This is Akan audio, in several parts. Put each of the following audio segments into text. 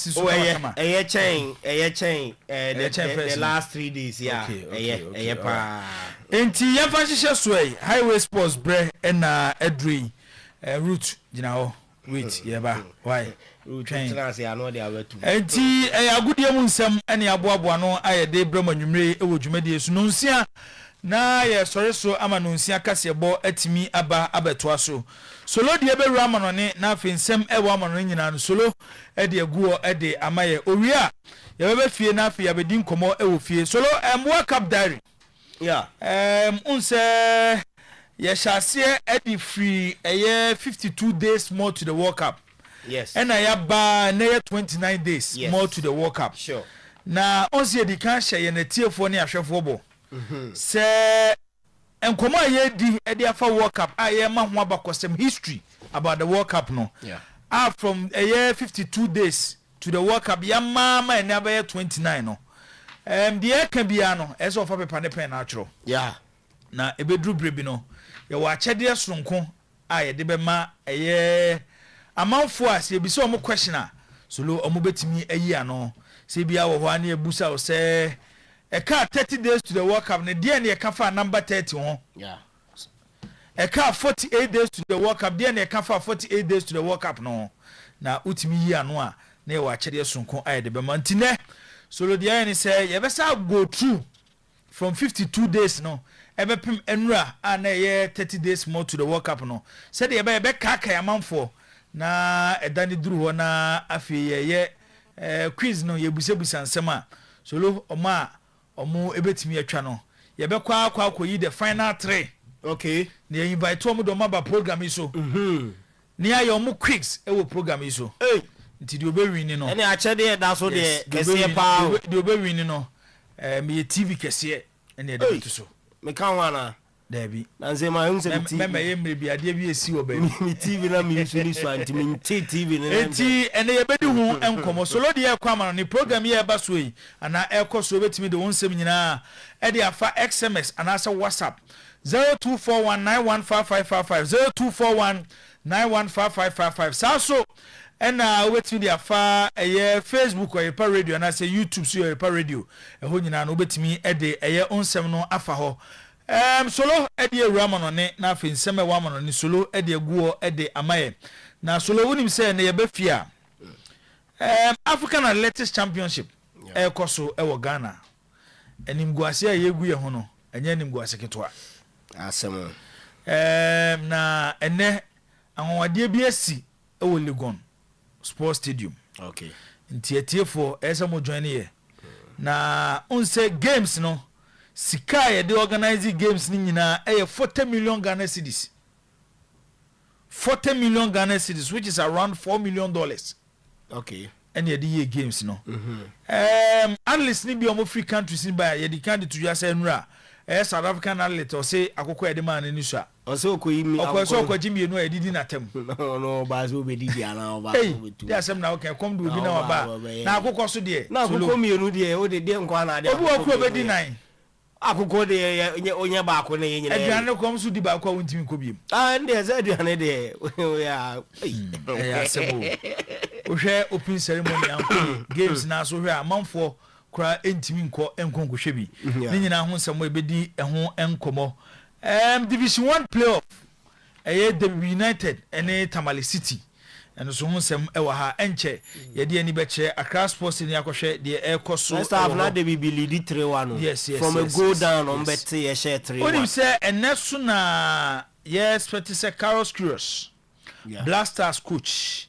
best so kama a chain the last 3 days yeah pa enti ya fa hihye so highway sports bre na adri route gina ho wait yeba why transi ano de awetu enti agudie mu nsem ene aboaboa no ayede brama nwumre ewo dwumade su no nsia na ye sore so ama no nsia kasebo atimi aba abetoa so solo de be rama no ne na afi nsem ewo ama no nyina no solo de aguo de amaye owia ye be fie na afi abedi nkomo ewo fie solo World Cup diary yeah unse ye shase edi free 52 days more to the World Cup. Yes. And I ba na 29 days more to the World Cup. Sure. Na onse di kan hye na tiefo ne ahwefo bo. Se enkoma ye di edi afa World Cup aye ma ho abakosem history about the World Cup no. Yeah. From 52 days to the World Cup ya mama na ba 29 no. The can be ano eso fa pepa ne pen na atro. Yeah. Na ebedru brebi no. Ye wa chede sonko aye de be ma amanfo a se bi so omo question a solo omo betimi ayi ano se bia wo ho an ebusa o se ka 30 days to the World Cup ne de ne ka fa number 30 ho yeah ka 48 days to the World Cup de ne ka fa 48 days to the World Cup no na utimi yi ano a na ye wa chede sonko aye de be ma ntine solo de aye ne se ye be sa go through from 52 days no ebepem enura na ye 30 days more to the World Cup no se de ye be ka amanfo na edani duru ho na afi ye quiz no ye busebusa nsema solo omo ebetimi atwa no ye be kwa akoyi the final 3 okay na ye invite omo do maba program iso ni ayo omo quiz ewo program iso nti di obewin no ene a chede da so de kese pa di obewin no me TV kese ene de betuso me kan wana Debbie nanze ma yum se TV mema ye mrebi ade bi esi wo ba mi TV na mi so ni so anti mi TV ne enti ene ye bedi hu enkomo solo de ye kwa ma no program ye ba so yi ana ekoso betimi de wonsem nyina e de afa SMS ana sa WhatsApp 0241915555 0241915555 saso ena wetimi de afa eye Facebook Oyerepa Radio ana say YouTube so Oyerepa Radio ho nyina no betimi e de eye onsem no afa ho solo edi ewura ne na afi nseme wa ne solo edi eguo edi amaye na solo wonim se ne ye befia African Athletics Championship ekoso ewo Ghana enimguase a yegu ye ho no enye enimguase ketwa asem na ene anwade bi asi ewo Legon Sports Stadium okay ntietiefo esamo join ye na unse games no sika ye de organize games ni nyina 40 million Ghana cedis 40 million Ghana cedis which is around $4 million okay and ye de games no analysts ni bi omo free countries ni ba ye de kan de to ya say nura South African athlete o say akoko ye de man ni so o say okoyi mi akoko so okoji mi enu e didi na tem no ba so be didi ana o ba so betu dey asem na okay come do obi na ba na akoko so de na akoko mi enu de o de nko na de obi akoko be di nine akoko de onye ba akoko na ye nyina aduane kom so di ba akoko wontimi ko biem nde ze aduane de ya sebo o hwe open ceremony an games na so hwe amanfo kura entimi nko enkonko hwe bi ni nyina ho nsemo ebedi eho enkomo Division 1 playoff the United ene Tamale City and so nsem ewa ha enche ye de ani beche Accra Sports ni akohwe de ekoso first half na de be lead 3-1 yes from a goal down on bet ye share 3-1 onim say enesu na yes Petise Carlos Curious Blasters coach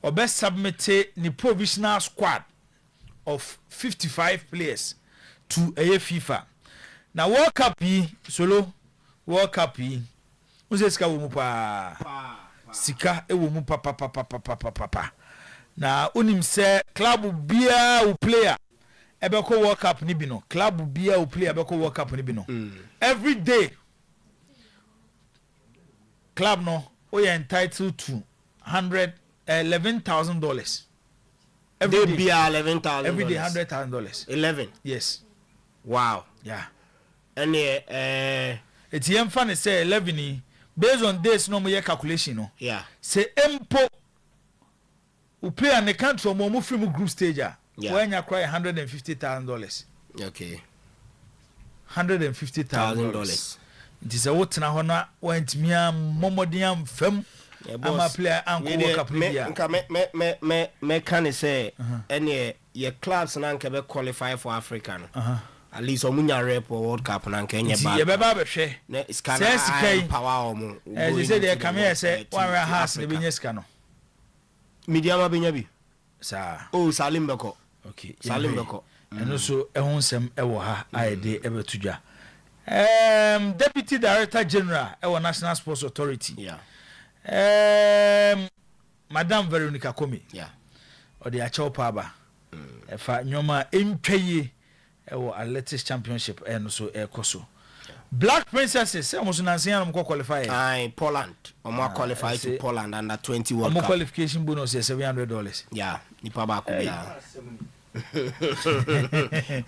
obe submit ni provisional squad of 55 players to a FIFA na World Cup yi solo World Cup yi uze sika wo mu pa sika e wo mu pa na unim se club bia u player ebeko World Cup ni bi no club bia u player ebeko World Cup ni bi no every day club no we are entitled to $11,000 every day bia $11,000 every day $100,000 11 yes wow yeah and it's funny say 11 based on this no more calculation no yeah say empo who play an account for more film group stage. When you cry $150,000. Okay. $150,000. It is a what na hona went me a momodium fem. I'm a player uncle me can say any your clubs and can qualify for African. At least Omunya rep or World Cup and Kenya. Yeah, Baba share. It's kind of power. As you said, they come here say one house in the Binyescano. Mediama Binyabi. Sir. Oh, Salim Bako. Okay. Salim Bako. And also a honsome ewa I de ever tuja. Deputy Director General our National Sports Authority. Yeah. Madame Veronica Komi. Yeah. Or the Acho Paba. Efa nyoma entwaye ewo athletics championship and so ekoso. Black Princesses almost nansian am qualify. Poland. Omo qualify to Poland under 20 World Cup. Qualification bonus is $700. Yeah, nipa ba ko bia.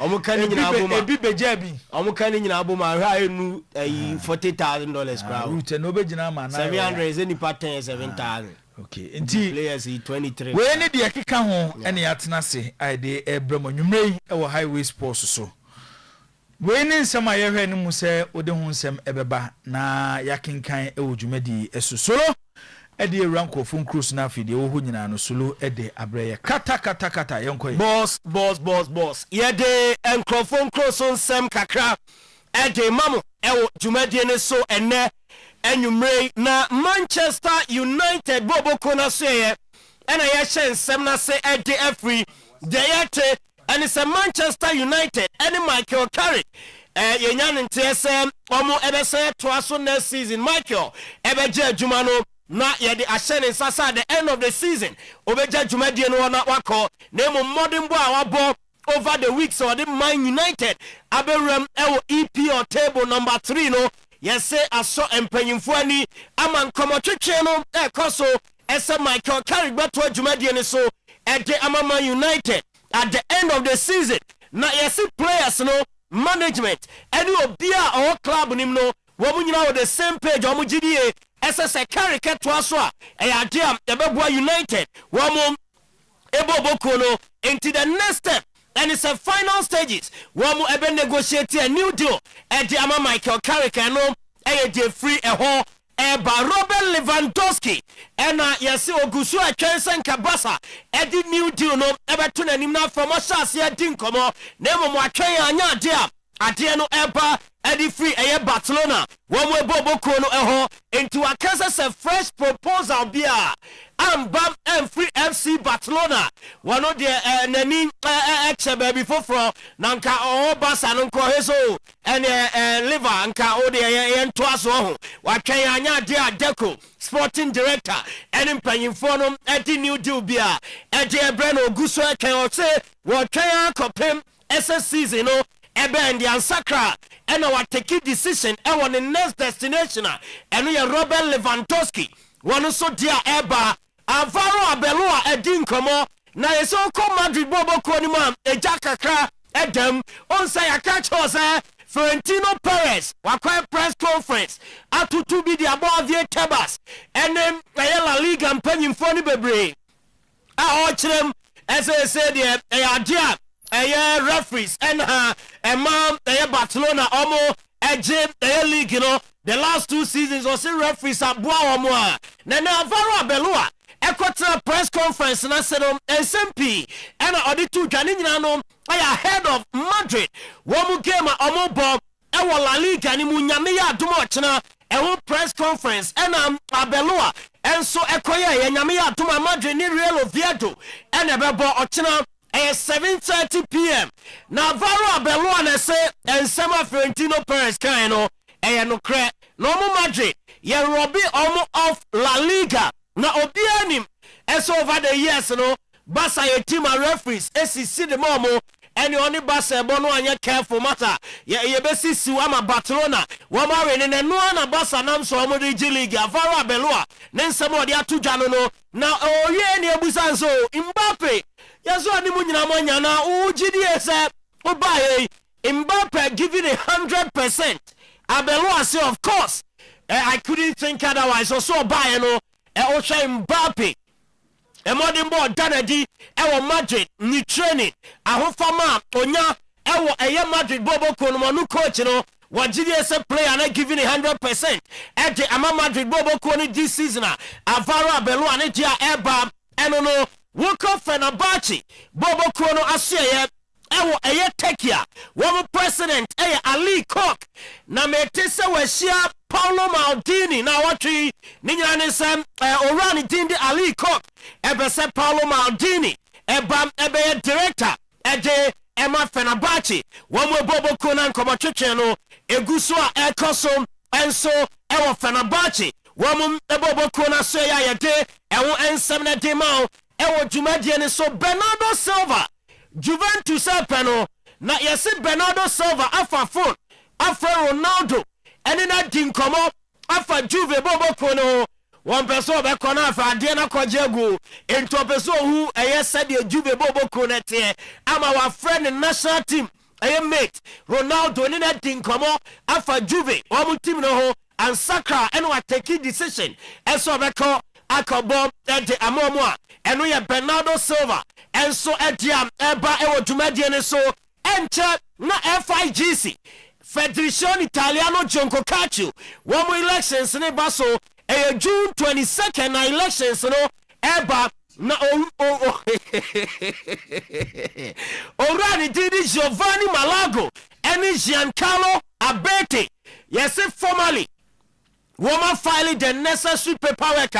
Omo kan nyina aboma. Ebi bejabi. Omo kan nyina aboma hwa enu $40,000 crowd. Route no be gina ma na. 700 is nipa 10,000. Okay. Inti players 23. We ne de akeka ho ene yatena se ai de ebramo nwumrei e wo highway sports so. We ne nsem ayehwe ne mu se ode ho nsem ebeba na yakenkan e wo dwumadi esusoro e de ranko fun cruise na afide wo ho nyina no solo e de abreye kata yenkoy. Boss. Ye de enkrofon cruise nsem kakra e de mamu e wo dwumadi ne so ene enumrei na Manchester United bobo kona seye ena ye hye nsem na se e de afri de yete and it's a Manchester United and Michael Carrick yenyan ntese omo ebese toaso next season Michael ebeje adwuma no na ye de ahye sasa at the end of the season obeje adwuma die no na wako na mo modern boy awabo over the weeks or the Man United aberem ewo EPL table number 3 no yes aso empanyimfo ani aman komotwetwe no ekoso ese Michael Carrick beto adwuma die ne so ede amama United at the end of the season na yes players no management any obia or club nim no wo nyina with the same page omo gidie ss carry ketwa so a dia ebeboa United wo mo eboboko no into the next step and it's a final stages wo mo ebe negotiate a new deal e dia ama Michael Carrick no e dey free e ho Eba Robert Lewandowski ena yesi ogusu atwensen kabasa edi new deal no ebeto nanim na from osase edi nkomo na emo atwen anya ade no eba edi free eye Barcelona wo mo eboboko no eho into akasa se fresh proposal bia amba free FC Barcelona one of the nani eche baby foforo nanka o basa no nko heso ene liver nka o de yento aso ho watwen anya de adeko sporting director ene mpanyimfo no edi new deal bia ede ebre no guso eken o se watwen akopem SS season no ebe ndi ansakra ene wateki decision e won the next destination ene ye Robert Lewandowski one so dia eba Avaro Abeloa edin komo na yeso ko Madrid bobo ko ni ma eja kakra edem on say catch us Florentino Perez wakwa press conference atutu bi dia about the tabas enem La Liga mpanyimfo ni bebre a o kirem say de dia referees and man Barcelona omo eje league you know the last 2 seasons was referees aboa omo a na Avaro Abeloa Equator press conference na said SMP and auditu dwane nyina no ahead of Madrid one game omo bob e La Liga ni mu nyame ya adomo ochena e press conference and Abeloa enso ekoya ya nyame ya adomo Madrid ni Real Oviedo and ebebo ochena 7:30 p.m. Navarro Abeloa na say ensema Florentino Perez kan no no kre no mo Madrid ye robi omo of La Liga na obianim eso over the years no Barca ye team and referees SCC the momo any only Barca no anya careful matter ye besi siwa Barcelona wo ma we ne no na Barca nam so omo de league Avaro Abeloa ne nsem ode atudwa no na owie ne ebusan so Mbappe yeso ani mu nyina mo nya na ugidi ese obaye Mbappe giving 100%. Abeloa say of course I couldn't think otherwise so buy no Mbappe modern boy danadi ewo Madrid ni training ahofama onya ewo eye Madrid bobo kono coach no wajidi ese player na giving 100% eje ama Madrid bobo kono this season Alvaro Arbeloa ne dia eba eno no woko Fenerbahce bobo kono aseye ewo eye Tekia wo president eye Ali Koch na metese wahia Paulo Maldini na watri ninyana ne sem orani dindi Ali Koch ebese Paulo Maldini ebe director eje ema Fenerbahce wo bobo kono nkomotwetwe no eguso a ekoso enso ewo Fenerbahce wo bobo kono so ya yede ewo ensem na demao ewo dwumadie ne so Bernardo Silva Juventus apeno na yesi Bernardo Silva afa phone afa Ronaldo ene na dinkomo afa Juve bobo kono one person be kono afa ade na kojegu ento person hu eye said Juve bobo kono te ama wa friend national team eye mate Ronaldo ene na dinkomo afa Juve o team no ho ansakra ene wa take decision eso be ko akobo ede amomo a eno ye Bernardo Silva enso ediam eba ewo dwumadie ne so enche na FIGC Federation Italiano Jonco Calcio wo elections ne baso June 22nd na elections no eba na Orani didi Giovanni Malago eni Giancarlo Abete yes formally woman filing the necessary paperwork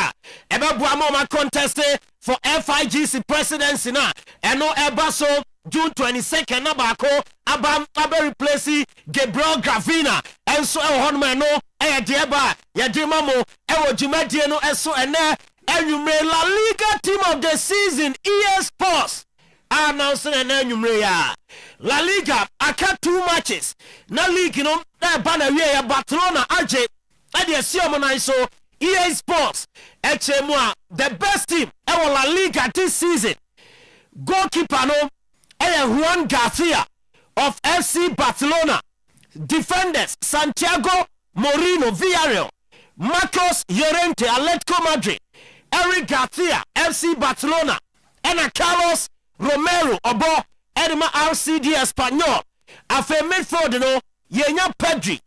ebe buama contested for FIGC presidency na eno eba so June 22nd na bako abam replace Gabriel Gravina enso ehonma no de eba ye de mamo ewo dwumadie no eso ene enwumre La Liga team of the season EA Sports announcing ene enwumre ya La Liga aka 2 matches na league no eba na wie ya Barcelona aje ade asiom na so EA Sports HMA the best team ewo La Liga this season goalkeeper no Juan Garcia of FC Barcelona defenders Santiago Moreno Villarreal Marcos Llorente Atletico Madrid Eric Garcia FC Barcelona and Carlos Romero Obo Edma RCD Espanyol afe midfield no yenya Pedri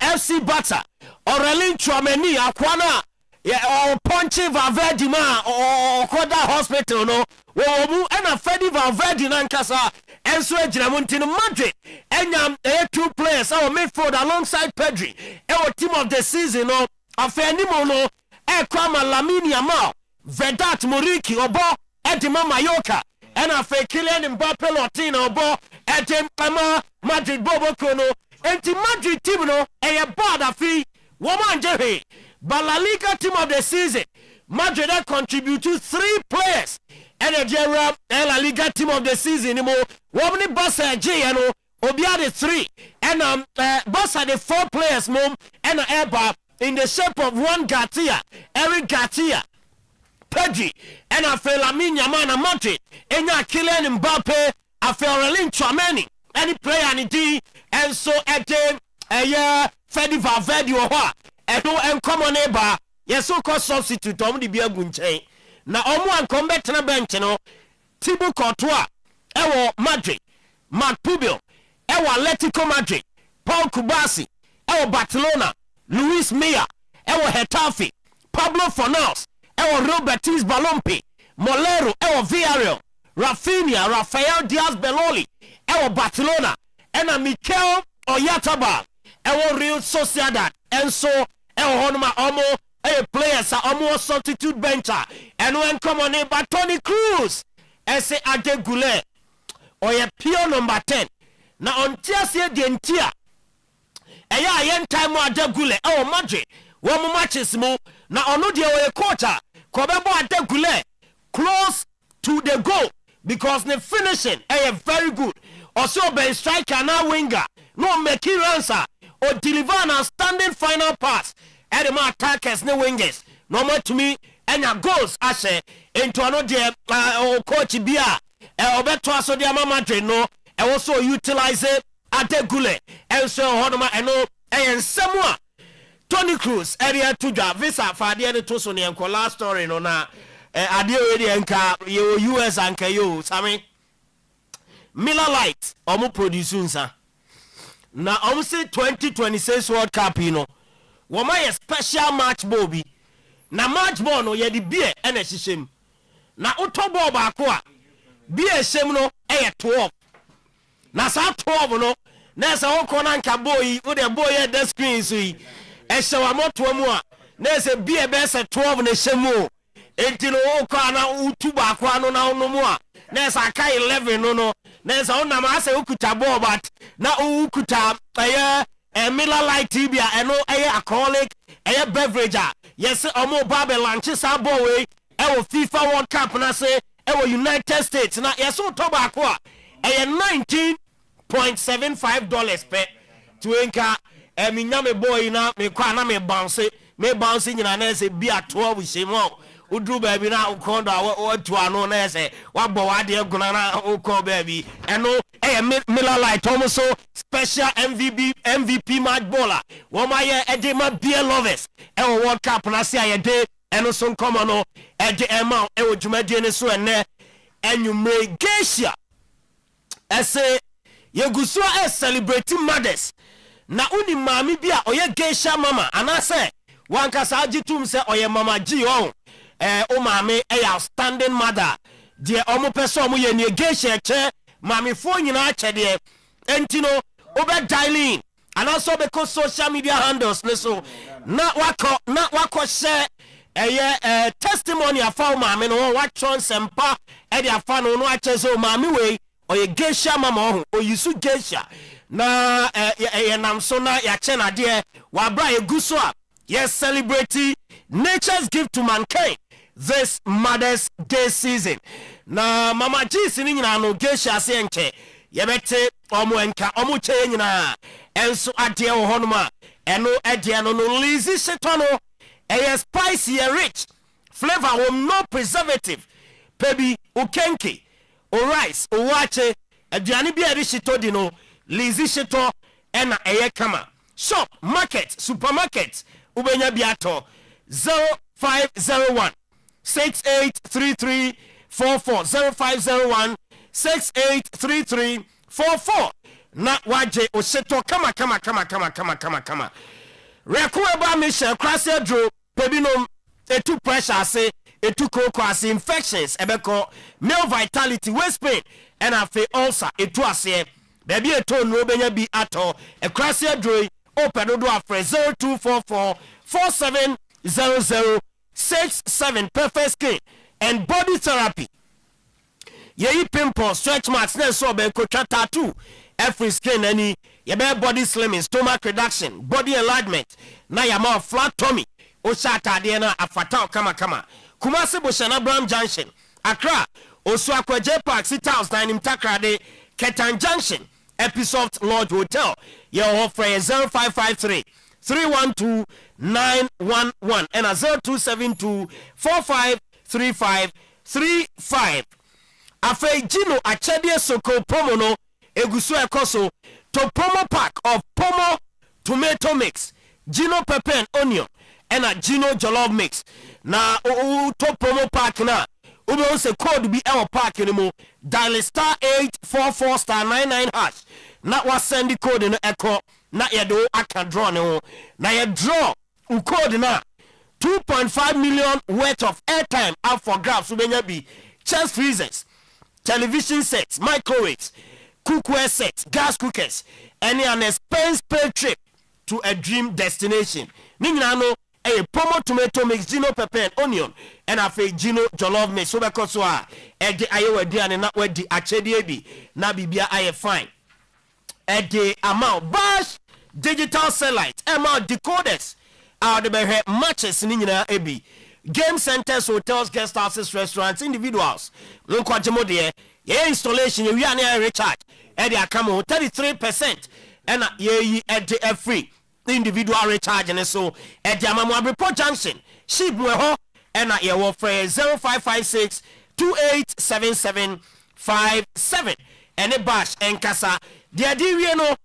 FC Barca Aurelien Tchouameni akwana o Ponche Valverde ma o Koda Hospital no wo mu na Fedi Valverde nankasa enso agiramunti no Madrid enyam 2 players our midfield alongside Pedri team of the season no afenimo no kwama Lamine Yamal Vedat Muriqi obo edima Mallorca and afe Kylian Mbappe Lotino obo edema Madrid bobo kono enti Madrid team no bad afi woman jehe but La Liga team of the season Madrid contribute to 3 players and the La Liga team of the season mo woman Barca J no obia the 3 and Barca the 4 players mom and Eba in the shape of Juan Garcia Eric Garcia Pedri and afe Lamine Yamal na Madrid enya Kylian Mbappe afe Aurelien Tchouameni any player and D and so again Fedi Valverde wo ho edo enkomo neba yeso ko substitute om de bia gu nchen na omo ankom betena bench no Thibaut Courtois ewo Madrid Marc Pubio ewo Atletico Madrid Paul Kubasi ewo Barcelona Luis Milla ewo Getafe Pablo Fornals ewo Real Betis Balompié Molero ewo Villarreal Rafinha Rafael Diaz Beloli ewo Barcelona ena Mikel Oyarzabal ewo Real Sociedad enso honma omo players omo substitute bencher and when come on but Toni Kroos ese Adegule oye pure number 10 na ontia se de ntia eya yen time Adegule Madrid wo mo matches mo na ono de oye coach ko bebo Adegule close to the goal because the finishing very good also be striker na winger no make runs or deliver an outstanding final pass at the attackers no wingers no more to me and your goals ashe into another coach bia obeto aso de Madrid no e also utilize Adegule and so honoma eno ensemo Toni Kroos area to ja visa fa de to so ne last story no na ade we de nka yo US anka yo sami Miller Lite omo produce nsa na omo say 2026 World Cup wo ma ye special match ball bi na match ball no ye de beer na hyehyem na utoball ba ko a beer hyem no 12 na sa 12 no na sa wo ko na nka boy wo de boy e the screen so yi ehye wa moto mu a na se beer be se 12 na hyem o enti no wo ko na utu ba ko ano na ono mu a na sa ka 11 no na sa ona ma se ukuta ball but na ukuta Miller Lite tibia eno alcoholic beverage yes omo Babylon chisa ball we FIFA World Cup na say United States na yes tobacco $19.75 per to enka me nyame boy na me kwa na me bounce nyina na say bia 12 shemo udru baby na ukondo to ano na say wabo wade eguna na ukọ baby eno Miller Lite almost special MVP match baller woma ye edema beer lovers World Cup na say ayede eno so nkomo no ede ema dwumadie ne so ene enwumre geisha ese yeguso celebrate mothers na uni mami bia oye geisha mama anase wankasa agitum se oye mama gi on o mami outstanding mother de omo person omo ye ne geisha che mami fo nyina che de entino obe dialing anaso be ko social media handles ne so na wako share testimony afa mami no wa tron sempa e de afa no achezo mami we oye geisha mama ho oyisu geisha na nam so na ya che na de wa bra eguso a yes celebrate nature's gift to mankind this Mother's Day season na mama Jesus ni nyina no geisha se enche yebete omo enka omo che nyina enso ade wo honoma eno ade no no lazy shetono spicy and rich flavor will no preservative baby ukenke o rice o wache aduane bia ri shito di no lazy shito ena kama shop market supermarket ubenya biato 0501 683344 0501 683344 na waje o shito kama Rekuwe ba Michelle Krasia Dro Pebinom etu pressure say etu koko as infections ebeko male vitality waist pain and afi ulcer etu ase baby eto no benya bi ato e Krasia Dro open do afre 0244 470067 perfect skin and body therapy ye pimple stretch marks na so be ko tattoo every skin any your body slimming, stomach reduction, body enlargement, na ya more flat tummy, Oshata Diana, Afatao Kama. Kumasi Bushana Bram Junction, Accra, Oswakwa J Park, City House, Dining Takrade, Ketan Junction, Episoft Lodge Hotel, your offer 0553 312 911 and a 0272 453535. Afe Gino Achedie Soko Promono, Egusu Ekoso. To promo pack of Pomo tomato mix, Gino pepper and onion, and a Gino jollof mix. Na to promo pack na ube se code be our pack anymore. Dial *844*99#. Na wa send the code in echo. Na ya do aka draw no. Na ya draw code na 2.5 million worth of airtime out for grabs. Ubenya be chest freezers, television sets, microwaves, cookware sets, gas cookers, and an expense paid trip to a dream destination. Ninano a Pomo tomato mix, Gino pepper and onion, and a fake Gino jollof mix. So because at the Iowa Dian and not where the Achedi Nabibia I fine. At the amount bash digital satellite amount decoders are the matches in Ebi. Game centers, hotels, guest houses, restaurants, individuals. Look what you your installation you are near recharge and they are coming 33% and ye at the free individual recharge and so at the Amamwa Junction ship ho and at your offer 0556 287757 and a bash and casa the idea no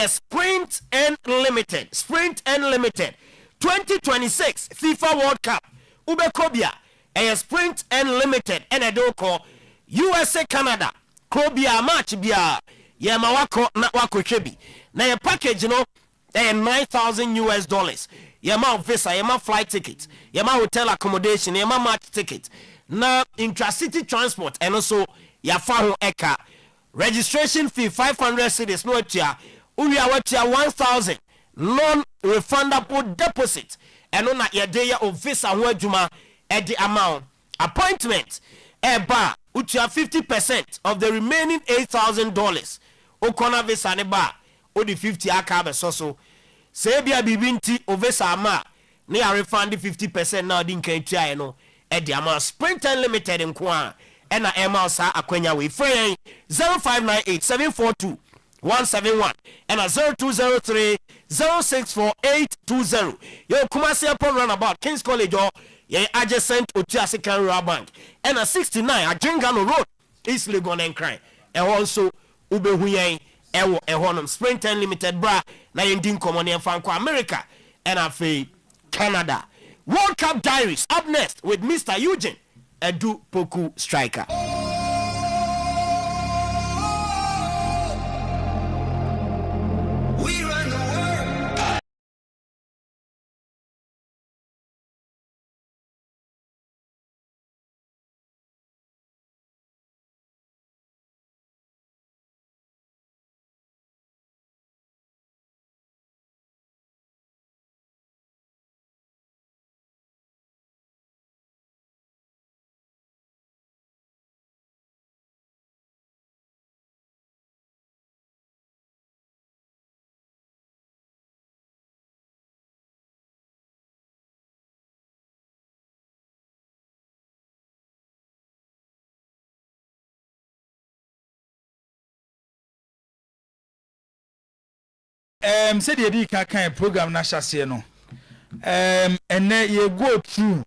Sprint and Limited 2026 FIFA World Cup Ubekobia a Sprint Unlimited and a doko USA Canada Krobia match bia yema wako na wako chebi na your package no $9,000 yema visa yema flight ticket yema hotel accommodation yema match ticket na intracity transport and also ya faho eka registration fee 500 cedis no atia uya watia 1,000 non-refundable deposit and on your day of visa ho adwuma at the amount appointment eba utia 50% of the remaining $8,000 okona visa ne ba odi 50 aka be so say bia bibinti o visa ama ne ya refund 50% na odi nkan tua no at the amount Sprint Unlimited nko a and Emma sa akwenya we free 0598-742-171 and 0203-064820. Yo Kumasi upon runabout King's College or ye adjacent Otua Second Rural Bank and 69 at Jingano Road East Legon and Crime and also Ube Huyen Ewo Ehonum Sprint Unlimited bra na yendin common and Franco America and afe Canada. World Cup Diaries up next with Mr. Eugene Adu Poku striker. We run the world. Said the kind program na shase no. And then you go through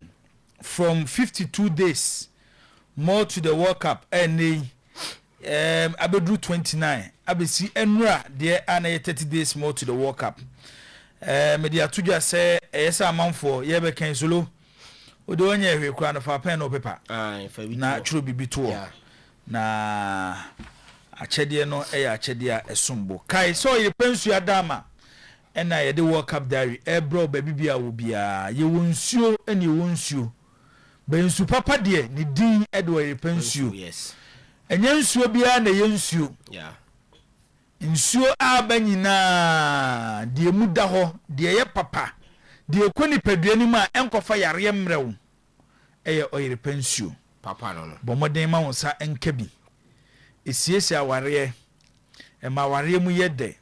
from 52 days more to the World Cup and abedu 29 abesi enra there and 30 days more to the World Cup. Media to just say yes amount for ye be kan solo odo onye hwe kwa no fa pen no paper na true bibi to na achede no achede a esumbo kai so ye pensu adama ena ye de World Cup diary bro baby bia wo bia ye wonsuo eni wonsuo bensu papa de ni din edwo ye pensu yes enye nsuo bia na ye nsuo nsuo abanyina de muda ho de ye papa de koni paduani ma enkofa yare mrewo eye oyere pensu papa no bomoden ma wonsa enkabi esiesi aware ema ware mu yede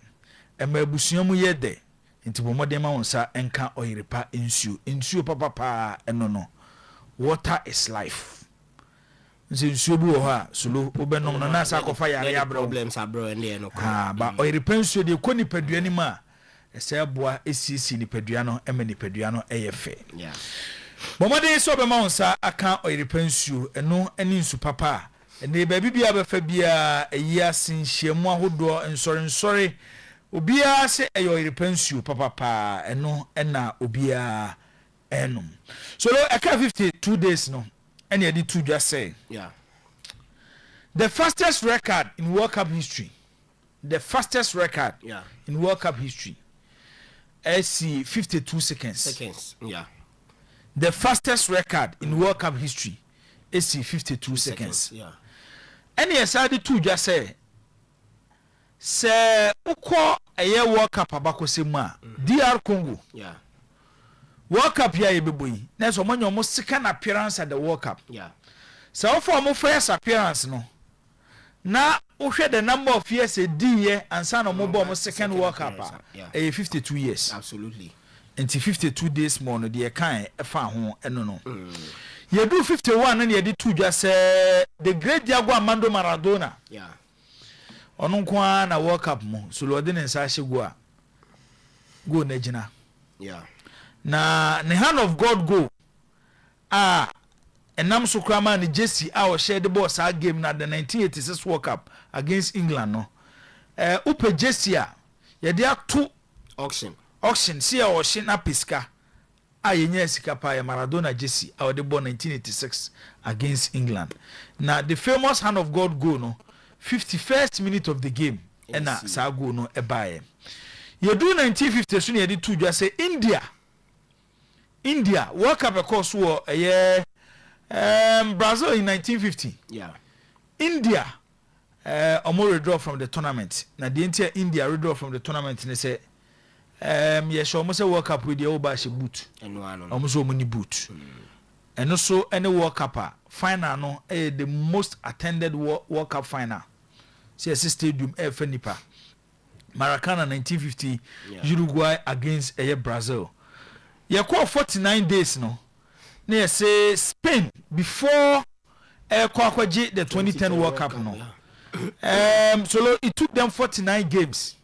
ema abusuo mu yede nti bomoden ma wonsa enka oyerepa ensuo papa eno no water is life nsuo bi wo ha solo obenom no na sa kofa yare abro problems abro ende no ba oyerepa nsuo de koni paduani ma ese boa esiesi ni padua no ema ni padua no eyefe bomoden so be ma wonsa aka oyerepa nsuo eno ani nsu papa ene baby bia befa bia eyi asenhyiamu ahodo nsore obia se eyo repensu papa eno na obia enum so eka 52 days no ene edi two just say the fastest record in World Cup history in World Cup history is 52 seconds the fastest record in World Cup history is 52 seconds any aside two just say uko eye World Cup abakosemu a DR Congo World Cup ya yebeboyi na so monyo mo second appearance at the World Cup so for mo first appearance no na uhwe the number of years a die ansa no mo bo mo second World Cup 52 years absolutely until 52 days more no de kan e fa ho eno no you do 51 and you did two just the great Diego Armando Maradona onu kwa na World Cup mo so lo de nsa hye go na gina na the hand of God go enam so krama ni Jesse o share the ball sa game na the 1986 World Cup against England no upe Jesse a ye de ato auction see o hye na piska yenya sika pa Maradona Jesse our the born 1986 against England. Now the famous hand of God goal no 51st minute of the game and na sa goal no ebaye. You do 1950 so you two just say India World Cup of course war Brazil in 1950. Yeah. India omo withdraw from the tournament. Na the entire India withdraw from the tournament and they say yes almost a World Cup with the over she boot. Almost so many boot. And also any World Cup final no the most attended World Cup final. CS Stadium Fenipa. Maracana 1950 Uruguay against Brazil. You call 49 days no. Near say Spain before Kwakwaji the 2010 World Cup no. So it took them 49 games.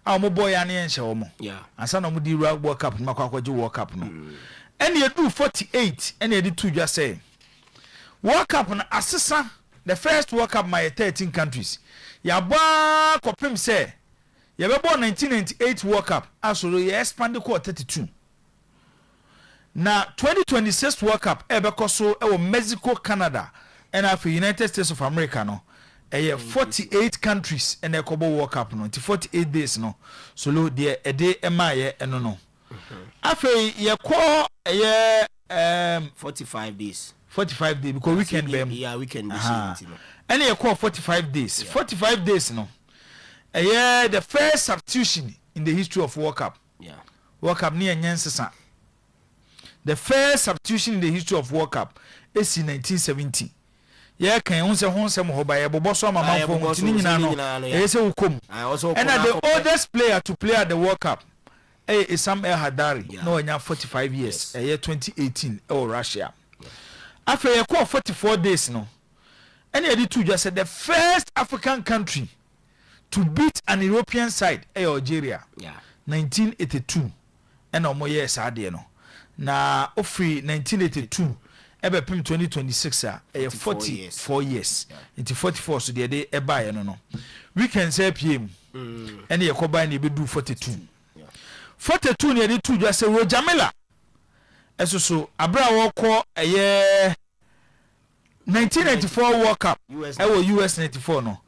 Our boy and yeah. And some of the World Cup, Makwaji World Cup no. And you do 48 and you did two just say World Cup na assessa the first World Cup my 13 countries. Ya ba kopim say you be born 1998 World Cup also you expand the 32. Now 2026 World Cup so Mexico, Canada and after United States of America no 48 countries and a Kobo World Cup no 48 days no so lo de a day emaye eno no after ye call 45 days 45 days because weekend be yeah weekend and ye call 45 days 45 days no the first substitution in the history of World Cup. Yeah. World Cup near Nyansesa. The first substitution in the history of World Cup is in 1970. Yeah, can you say mo ba bobo so mama for mutini nyina no. E say ukom. And the oldest player to play at the World Cup is Sam El Hadari. No nya 45 years. 2018 Russia. After you call 44 days no. And you did two just said the first African country to beat an European side, Algeria, 1982, and no more years no. Na ofri 1982, ebe pim 2026 44 years. Into 44 so the day eba no. We can say PM, and ye koba ni be do 42. 42 ni two just say Rojamela. Eso so abra wo ko 1994 World Cup. US 94 no.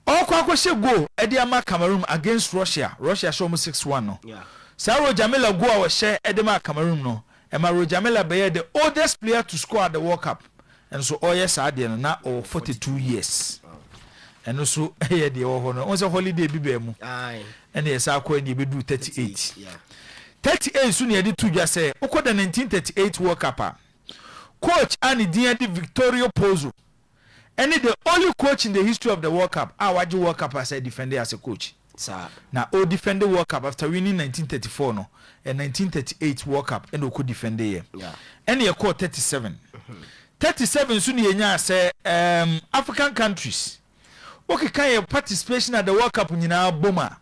Kwakwa go Ediama Cameroon against Russia. Russia show me 6-1 no. Yeah. Saro Jamila go our share Edema Cameroon no. Emma Rojamila be the oldest player to score at the World Cup. And so yes adian na 42 years. And also the no. On a holiday bibe mu. Aye. And yes akwa ni be do 38. Yeah. 38 soon ye two just say oko the 1938 World Cup. Coach Annie Diadi Victorio Pozzo. And the only coach in the history of the World Cup, Waju World Cup as a defender as a coach. Sir. Now, all defend the World Cup after winning 1934 no, and 1938 World Cup, and could defend the year. Yeah. And he called 37. 37 soon ye say African countries. Okay, can you participation at the World Cup in our Boma?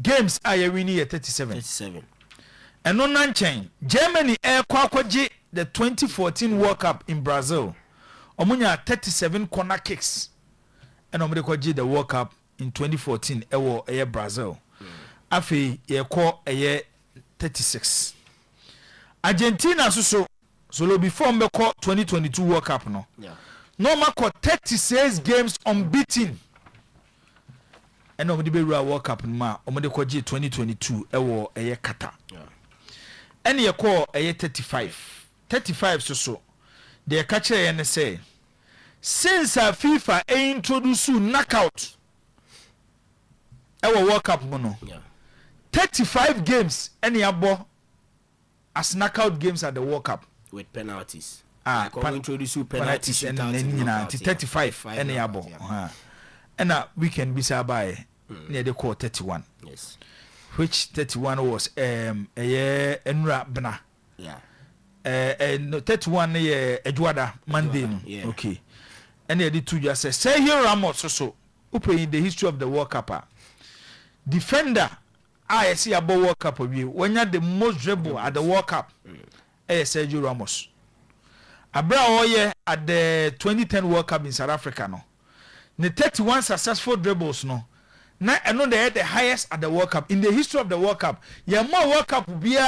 Games are winning at 37. 37. And on Nanchain, Germany air Kwakwaji the 2014 World Cup in Brazil. Omunya 37 corner kicks and omde kwaji the World Cup in 2014 ewo Brazil. Afi ye call 36. Argentina so before me call 2022 World Cup no. Yeah. No ma call 36 games unbeaten. And omde be World Cup ma omde kwaji 2022 ewo Qatar. Yeah. And ye call 35. 35 so. The catcher and say, since FIFA introduced knockout, our World Cup mono. 35 games any abo as knockout games at the World Cup with penalties. Introduce penalties and 35 any abo. And we can be by near the core 31. Yes. Which 31 was Enra Bna. Yeah. 31 Eduarda Monday. Yeah. Okay. And they did two just say here Ramos so open in the history of the World Cup. Defender I see about World Cup of you when you're the most dribble at the World Cup. Sergio Ramos. Abra Oye at the 2010 World Cup in South Africa no. The 31 successful dribbles no. Now I know they had the highest at the World Cup in the history of the World Cup. Yeah, more World Cup be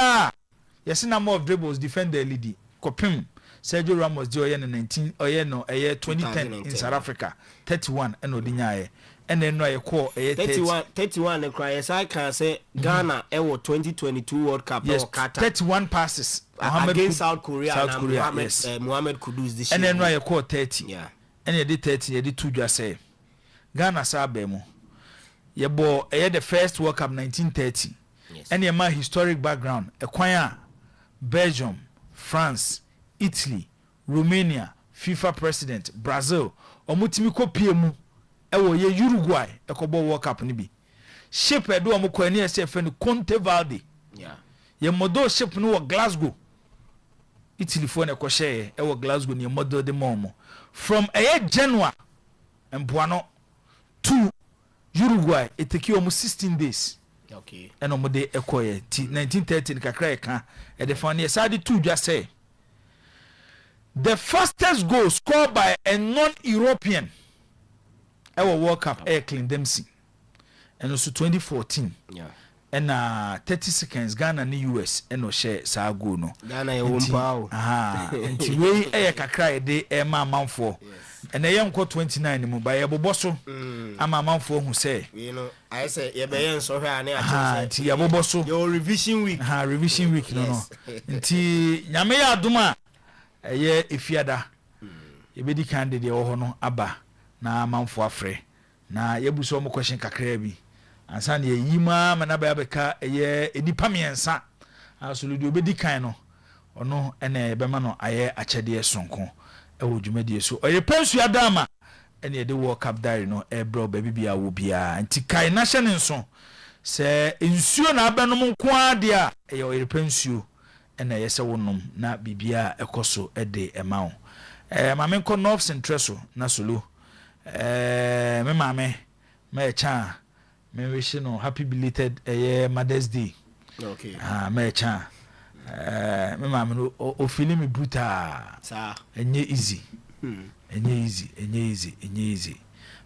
yes number of dribbles defend the lead kopim Sergio Ramos di oye 19 oye no 2010 in South Africa 31 and odinyaye and then no ye call 31 the cry I can say Ghana 2022 World Cup yes, 31 passes against South Korea yes. Mohamed Kudus this and then no ye call 30 yeah and ye did 30 ye did 2 just say Ghana sabemo ye bo the first World Cup 1930 yes. And ye my historic background Equia Belgium France Italy, Romania, FIFA president, Brazil, omutimi ko piemu ewo ye Uruguay ekobo World Cup ni bi. Ship edo omukọ ani ese fe no Conte Valde. Yeah. Ye modo ship no wo Glasgow. Italy fo na ekohye ewo Glasgow ni modo de momo. From Genoa Mpoano to Uruguay it take you almost 16 days. Okay. And omode ekoye ti 1930 kakra e kan e de fa na side two just say the fastest goal scored by a non-European ever World Cup Clint Dempsey and also 2014 yeah and 30 seconds Ghana and US and no share sa goal no Ghana e won and we kakra de e ma manfo and e yam 29 mu ba ye boboso ama manfo hu say you know I say ye be yen so hwe ane a ti ye boboso your revision week no nti nyame ya aduma eye efiada ebedi candidate wo ho no aba na manfo afre na yebuso mo question kakra bi ansa na yima mana ba beka eye enipa miensa asuludu obedi kan no ono ene be ma no aye akyede sonko ewo dwumadi so Oyerepa adama ene de World Cup diary no ebro ba bibia wo bia nti kai na hye ne nso se ensuo na abenom nko ade a eye Oyerepa nsuo ena yese wonom na bibia ekoso ede emawo mame nko North Central na solo me mame me cha me wish no happy belated Mother's Day. Okay. Me cha me mame no o feeling me bruta sa enye easy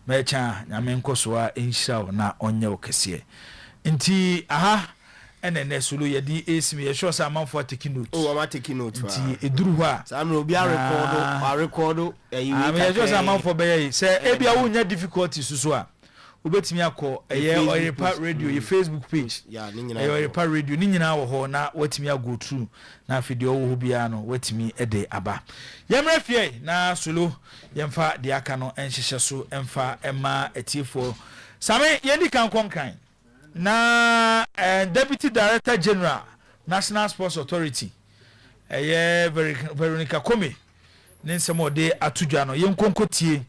me cha nyame nko so a enhira na onye okese nti aha ene ne solo ye di esimi ye sure say amanfo taking note am taking note nti eduru ho a say am obi a record ye sure say amanfo be ye say e bia wo nya difficulty susu a obetimi akọ Oyerepa Radio ye Facebook page yeah ni nyina Oyerepa Radio ni nyina wo ho na watimi go through na video wo ho bia no watimi ede aba yemra fie na solo yemfa de aka no enhyehye so emfa ema etifo same yendi kan konkan na Deputy Director General National Sports Authority Veronica Kome ninsemo de atudwa no yenkonkotie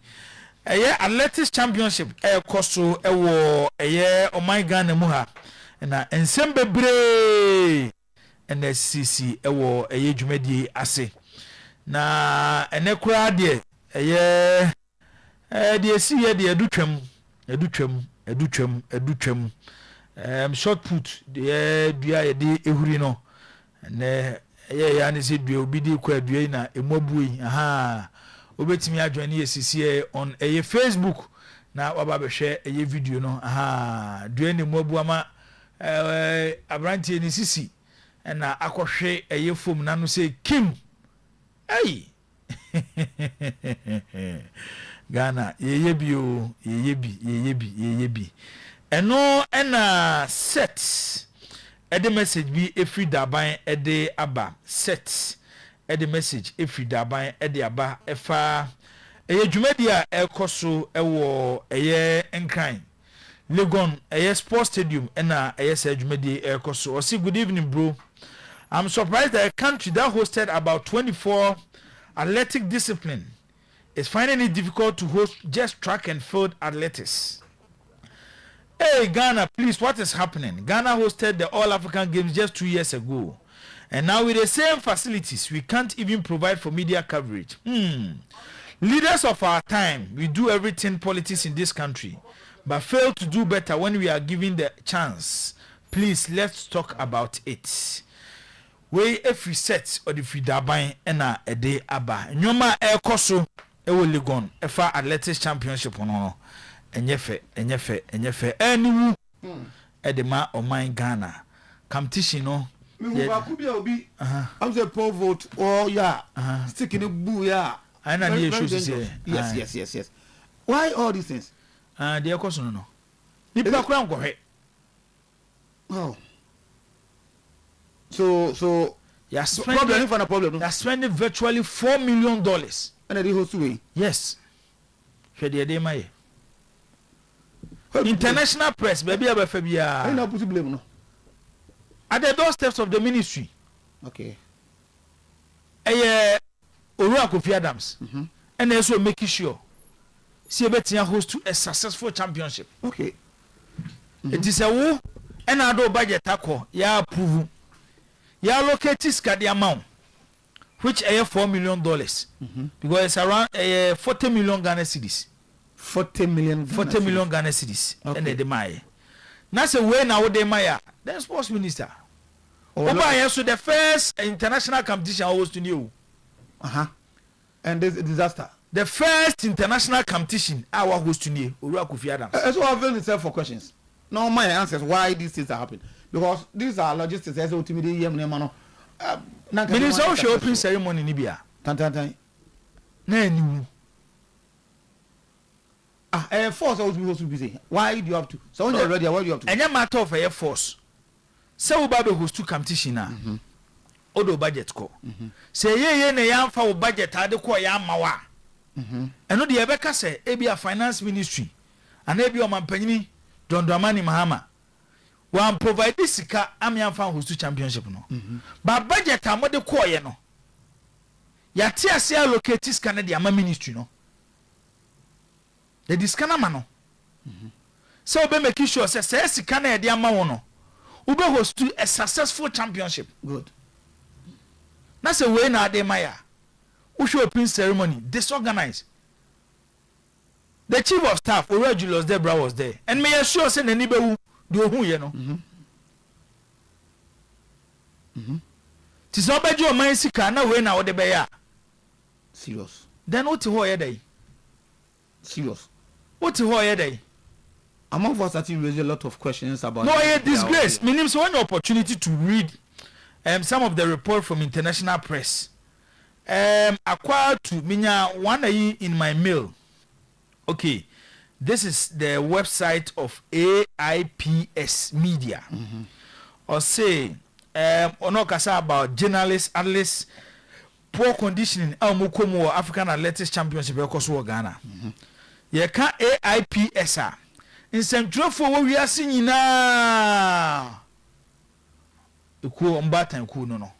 Athletics Championship koso ewo Oman Ghana mu ha na ensem bebre NSCC ewo dwumadi ase na enekura de de si ye de edutwam short put de dua ye de ehuri no ne ya ne se dua obi de kwa dua na emobui obetimi adwane yesisi on Facebook na waba behwe video no dua ne mobu ama abrantie ni sisi na akohwe fom na no se Kim Ghana yeyebi eno ena set ede message bi efri daban ede aba set ede message efri daban ede aba efa dwumadi a ekoso ewo enkran Legon sports stadium ena se dwumadi ekoso o say good evening bro. I'm surprised that a country that hosted about 24 athletic discipline is finding it difficult to host just track and field athletics. Hey Ghana, please, what is happening? Ghana hosted the All African Games just 2 years ago. And now with the same facilities, we can't even provide for media coverage. Leaders of our time, we do everything politics in this country, but fail to do better when we are given the chance. Please, let's talk about it. We every set or the Fidaban ena a day aba. Nyoma koso ewo Legon efa Athletics Championship no. Enyefe eniwu edema Oman Ghana competition no Me who be obi. I'm say poll vote or stick in a boo I know the issues. Yes. Why all these things? Dear question no. Nipa crown go he. Oh. So you're spending for a problem. You're spending virtually $4 million. And they host way. Yes. International press, baby, I not put blame no. At the doorsteps of the ministry. Okay. Owura Kofi Adams. And also making sure see betia host to a successful championship. Okay. It is a wo and I do budget ako ya approve. Ya allocate the amount which $4 million because it's around 40 million Ghana cedis. 40 million Ghana cedis. And they demand. Now say when now they maya then sports minister. So the first international competition was to new. And this disaster. The first international competition our host to new Owura Kofi Adams. So I've been itself for questions. Now my answers why these things are happening because these are logistics. As ultimately, Minister of opening ceremony in Libya. Tan. Air Force always supposed to be saying. Why do you have to? So when you're ready, why do you have to? And a matter of Air Force. So Babe host to competition now. Odo budget ko. Say ye na yam fa budget ade ko ya mawa. And no the Ebeka say ebia finance ministry and ebi o mampanyini Don Dramani Mahama. One provide this sika amian fan host to championship no. But budget amode ko ye no. Ya ti ase allocate sika na the ama ministry no. The discana mano. So be make sure say sika na e de ama wono. Ube host to a successful championship. Good. That's a way na de maya. Who should open ceremony disorganized. The chief of staff, Owura Julius Debra was there. And me assure say nani be do hu ye no. Ti so beju o man sika na we na wo de be ya. Serious. Then what ho ye dey? Serious. What ho ye dey? Among of us that you raise a lot of questions about no a disgrace. Meaning so one opportunity to read some of the report from international press. Acquired to minya one in my mail. Okay, this is the website of AIPS Media. Or say onokasa about journalists, analysts, poor conditioning Mukomo African Athletics Championship because Ghana. Ye can AIPS in Central for we are singing now. Uku mbatan ku no.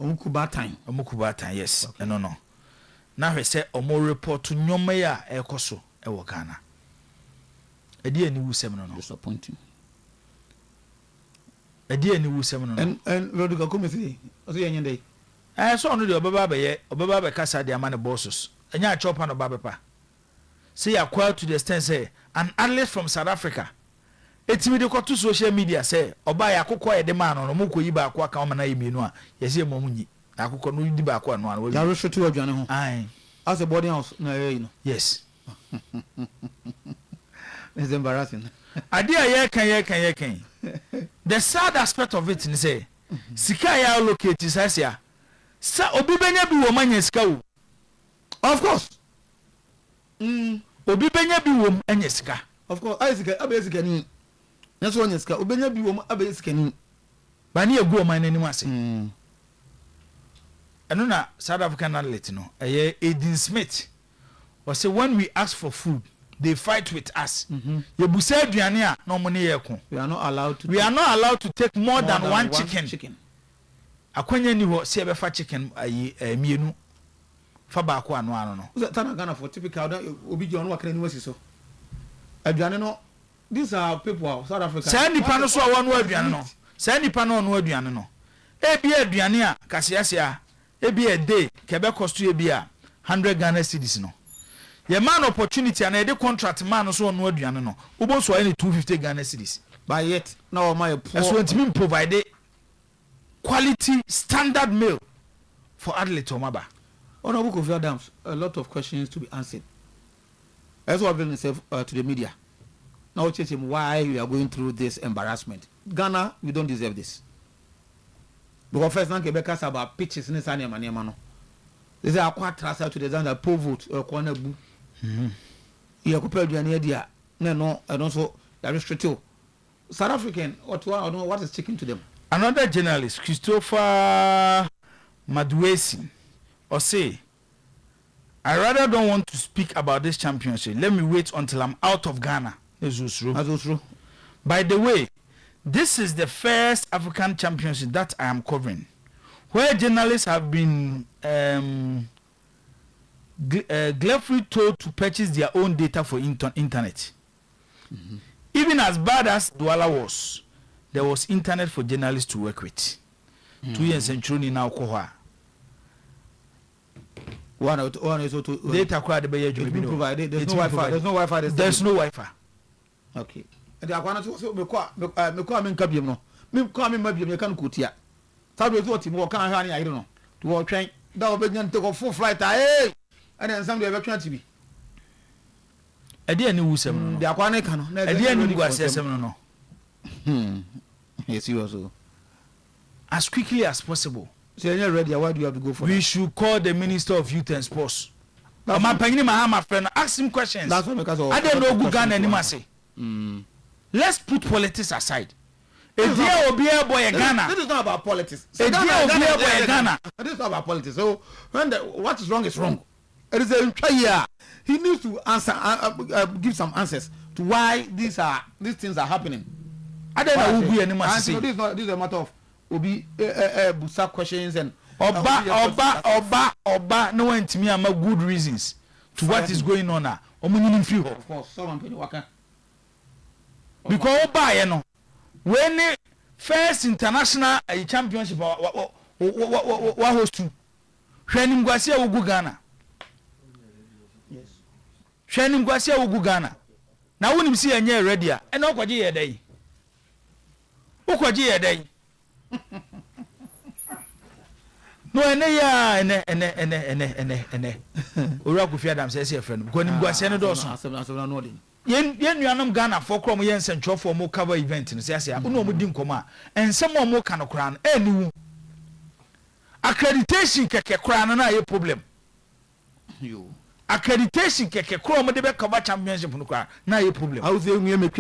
Omukubatan yes. Okay. No. Na we say omo report to nyoma ya ekoso e wo Ghana. Edi ani wusem no. Disappointing. Edi ani wusem no. And Rodrigo come say, o say yende. So no de obeba be kasa de amane bosses. Enya chopa no babepa. Say acquired to the extent say an athlete from South Africa. Etimi de to social media say oba ya akokọ ye de man no mo koyi ba akọ aka o mana yemienu a ye se mo munyi akokọ no di ba akọ no an ya resho to adwane ho ai as a boarding house na you know yes. It's embarrassing. Idea ye kan the sad aspect of it is say sika ya allocate sasia sa obi benya bi wo manya sika wo of course obi benya bi wo anya sika of course Isaac abesika ni that's one sika obenya bi wo abesika ni ba ni egu o man nanim ase eno na South African athlete no Edin Smith was say when we ask for food they fight with us. You busa aduane a no mo ne ye ko. We are not allowed to take more than one chicken. Akwanya ni ho se be fa chicken mienu. Fa ba ko anu anu no. Uza tana Ghana for typical obi je onu wakana ni wasi so. Aduane no these are people of South Africa. Say nipa no so wonu aduane no. Say nipa no onu aduane no. Ebi aduane a kasiasia ebi a day kebe cost you ebi a 100 Ghana cedis no. Ye man opportunity and the contract man so no aduane no ubo so any 250 Ghana cedis but yet now my poor so it mean provide quality standard meal for athlete omaba. Honorable Kofi Adams, a lot of questions to be answered. As well as himself to the media. Now tell him why we are going through this embarrassment. Ghana, we don't deserve this. because first nan ke be kasa about pitches ne sa ne ma no they say akwa trasa to the Zanda poll vote ko na bu ye ko pe aduane dia no so that restricted South African what is sticking to them. Another journalist, Christopher Maduesi, or say, I rather don't want to speak about this championship. Let me wait until I'm out of Ghana. That's true. By the way, this is the first African championship that I am covering, where journalists have been gleefully told to purchase their own data for internet. Mm-hmm. Even as bad as Douala was, there was internet for journalists to work with. 2 years century now koha. One is to data quite provided. There's no Wi-Fi. There's no Wi-Fi. Okay. And the Aquana so me kwa me kabiem no. Me kwa me mabiem ye kan kutia. Sabe so ti mo kan ha ni I don't know. To wo twen da obegyan take off full flight and then some dey be twen tibi. Ade ani wusem no. The Aquana kan no. Ade ani gwasesem no. Yes, you also. As quickly as possible. So you're ready. Why do you have to go for? We should call the Minister of Youth and Sports. My friend, ask him questions. That's what because I don't know who Ghana anymore say. Let's put politics aside. This is not about politics. This is not about politics. So when what is wrong is wrong. It is a yeah. He needs to answer, give some answers to why these things are happening. I don't know who anymore say. This is a matter of obi busa questions and oba no want me am good reasons to what is going on now. Of course, someone pay waka. Because oba you know when the first international championship wa host to hwenim gwase ogu Ghana. Yes. Hwenim gwase ogu Ghana. Na wonim si anya ready a na okwaje ye dai. Okwaje ye dai. No ene ya ene ora Kofi Adams say friend because nim gwase no do so asem no dey yen nuanam Ghana for krom yen sentro for mo cover event no say ase no mo di nkoma ensem mo ka no kra no aniwu accreditation keke kra no na ye problem yo accreditation keke krom de be cover championship no kra na ye problem how say we make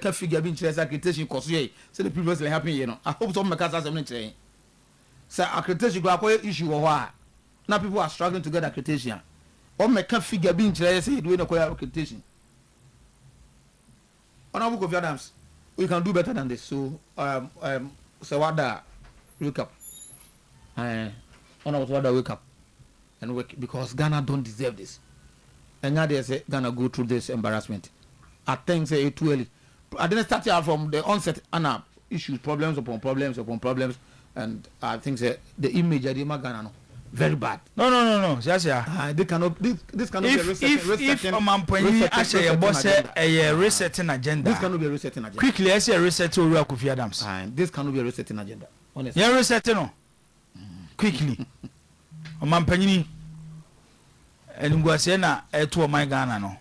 ka figure bi nchire accreditation course ye say the previously happen here no I hope some make us asem no nchire say accreditation go akọ issue wo ho now people are struggling to get accreditation o make ka figure bi nchire say the way no call accreditation. Honorable Kofi Adams, we can do better than this. So Wada wake up. Honorable Wada wake up and work because Ghana don't deserve this. And now they say Ghana go through this embarrassment. I think say it too early. I didn't start here from the onset and issues, problems upon problems upon problems, and I think say the image of the Ghana no very bad. No. Just yeah. This cannot be a resetting. If Omampani actually a boss a resetting agenda. This cannot be a resetting agenda. Quickly, I see a reset to Kofi Adams. This cannot be a resetting agenda. Honestly. Yeah, resetting no. Quickly. Omampani and Ngwase na to my Ghana no.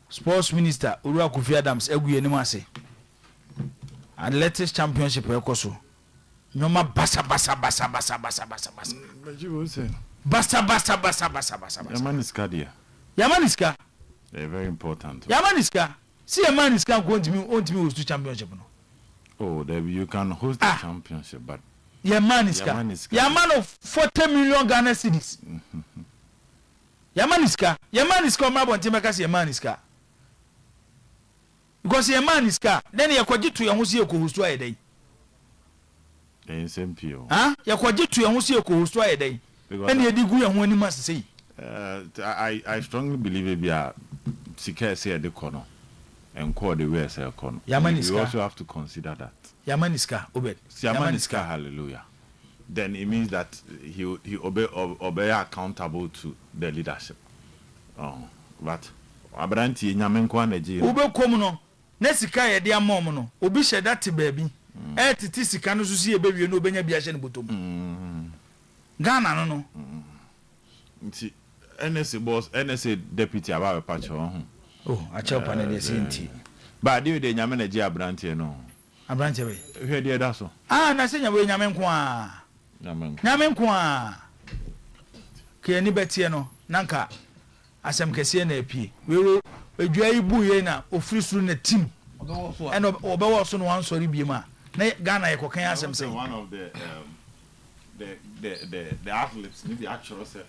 Sports Minister Ura Kofi Adams egu enima se. Athletics Championship ekoso. Nyoma basa. Yamaniska. They're very important. Yamaniska. See Yamaniska going to me host to championship no. Oh, you can host the championship, but Yamaniska. Yaman of 40 million Ghana cedis. Yamaniska mabon timeka si Yamaniska. Because Yamaniska, then yakwaji to yahusi host to ayedai. Yakwaji to yahusi host to ayedai. And ye digu yahu ani mas say. I strongly believe it be a sika say the corner and call the way say corner. Yamaniska. You also have to consider that. Yamaniska obey. Yamaniska, hallelujah. Then it means that he obey accountable to the leadership. But Abranti Nyamenkwa Neji. Ube komuno. Nesika ye dia mom no. Obi she that baby. Titi sika no susi e baby no benya bia she ne botom. Ghana no. Nti NSA deputy aba pacho. Oh, a chop and the senti. But do the Nyame Neji Abranti no. Abrante we. Hwe de da so. Na se nya we nyame nko a. Nyame nko a. Ke ni betie no nanka asem kese na apie. We edua ibu ye na ofiri suru na team. And obewo so no wan sori biema. Na Ghana yekokan asem say. One of the athletes need the actual self.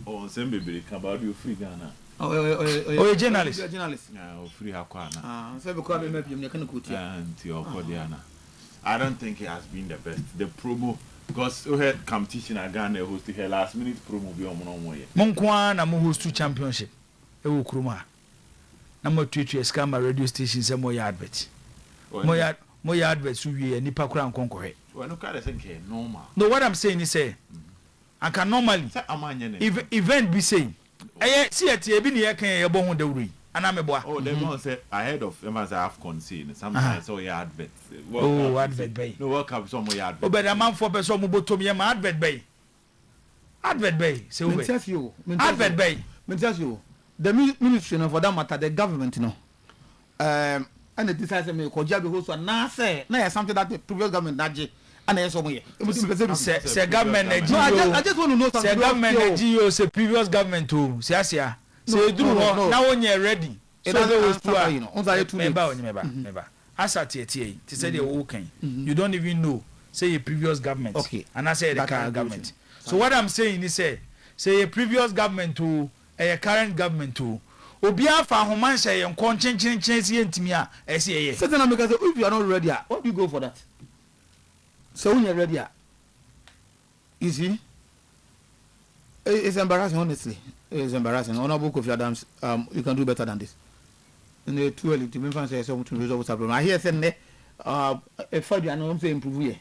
Oh, sembe be about you free Ghana. Oh, journalist. Yeah, free Hakwana. So because we maybe you can quote and your Kodiana. I don't think it has been the best. The promo because we had competition at Ghana hosted her last minute promo be on one way. Monkwa na mo host to championship. E wo kroma. Na mo tweet scam radio station say mo ya advert. Mo ya advert so wie nipa kura nkonkohwe. Well, no kind of thing normal. No, what I'm saying is say I can normally event be saying see at ye bi ne ye kan ye bo ho dawuri ana me boa. Oh, they going say ahead of them as I have concern. Sometimes so your advert. Oh, advert bay. No work up some your advert. Oh, but a man for person mo botom ye ma advert bay. Advert bay. Say we. Advert bay. Me tell you. The ministry no for that matter the government no. And the decide me ko jabe host na say na something that the previous government daje. And I say government I just want to know something. Say government NGO say previous government too. Say asia. Say do now when you ready. So they was too member. Asa tie to say they working. You don't even know say a previous government. Okay. And I say the current government. So what I'm saying is say a previous government to a current government to obia fa homan say en kon chen see ntimi a e say ye. Certain because if you are not ready, what do you go for that? So when you're ready, you see, it's embarrassing, honestly. It's embarrassing. Honorable Kofi Adams, you can do better than this. And it's too early to be fancy to resolve what's problem. I hear saying if I don't say improve here.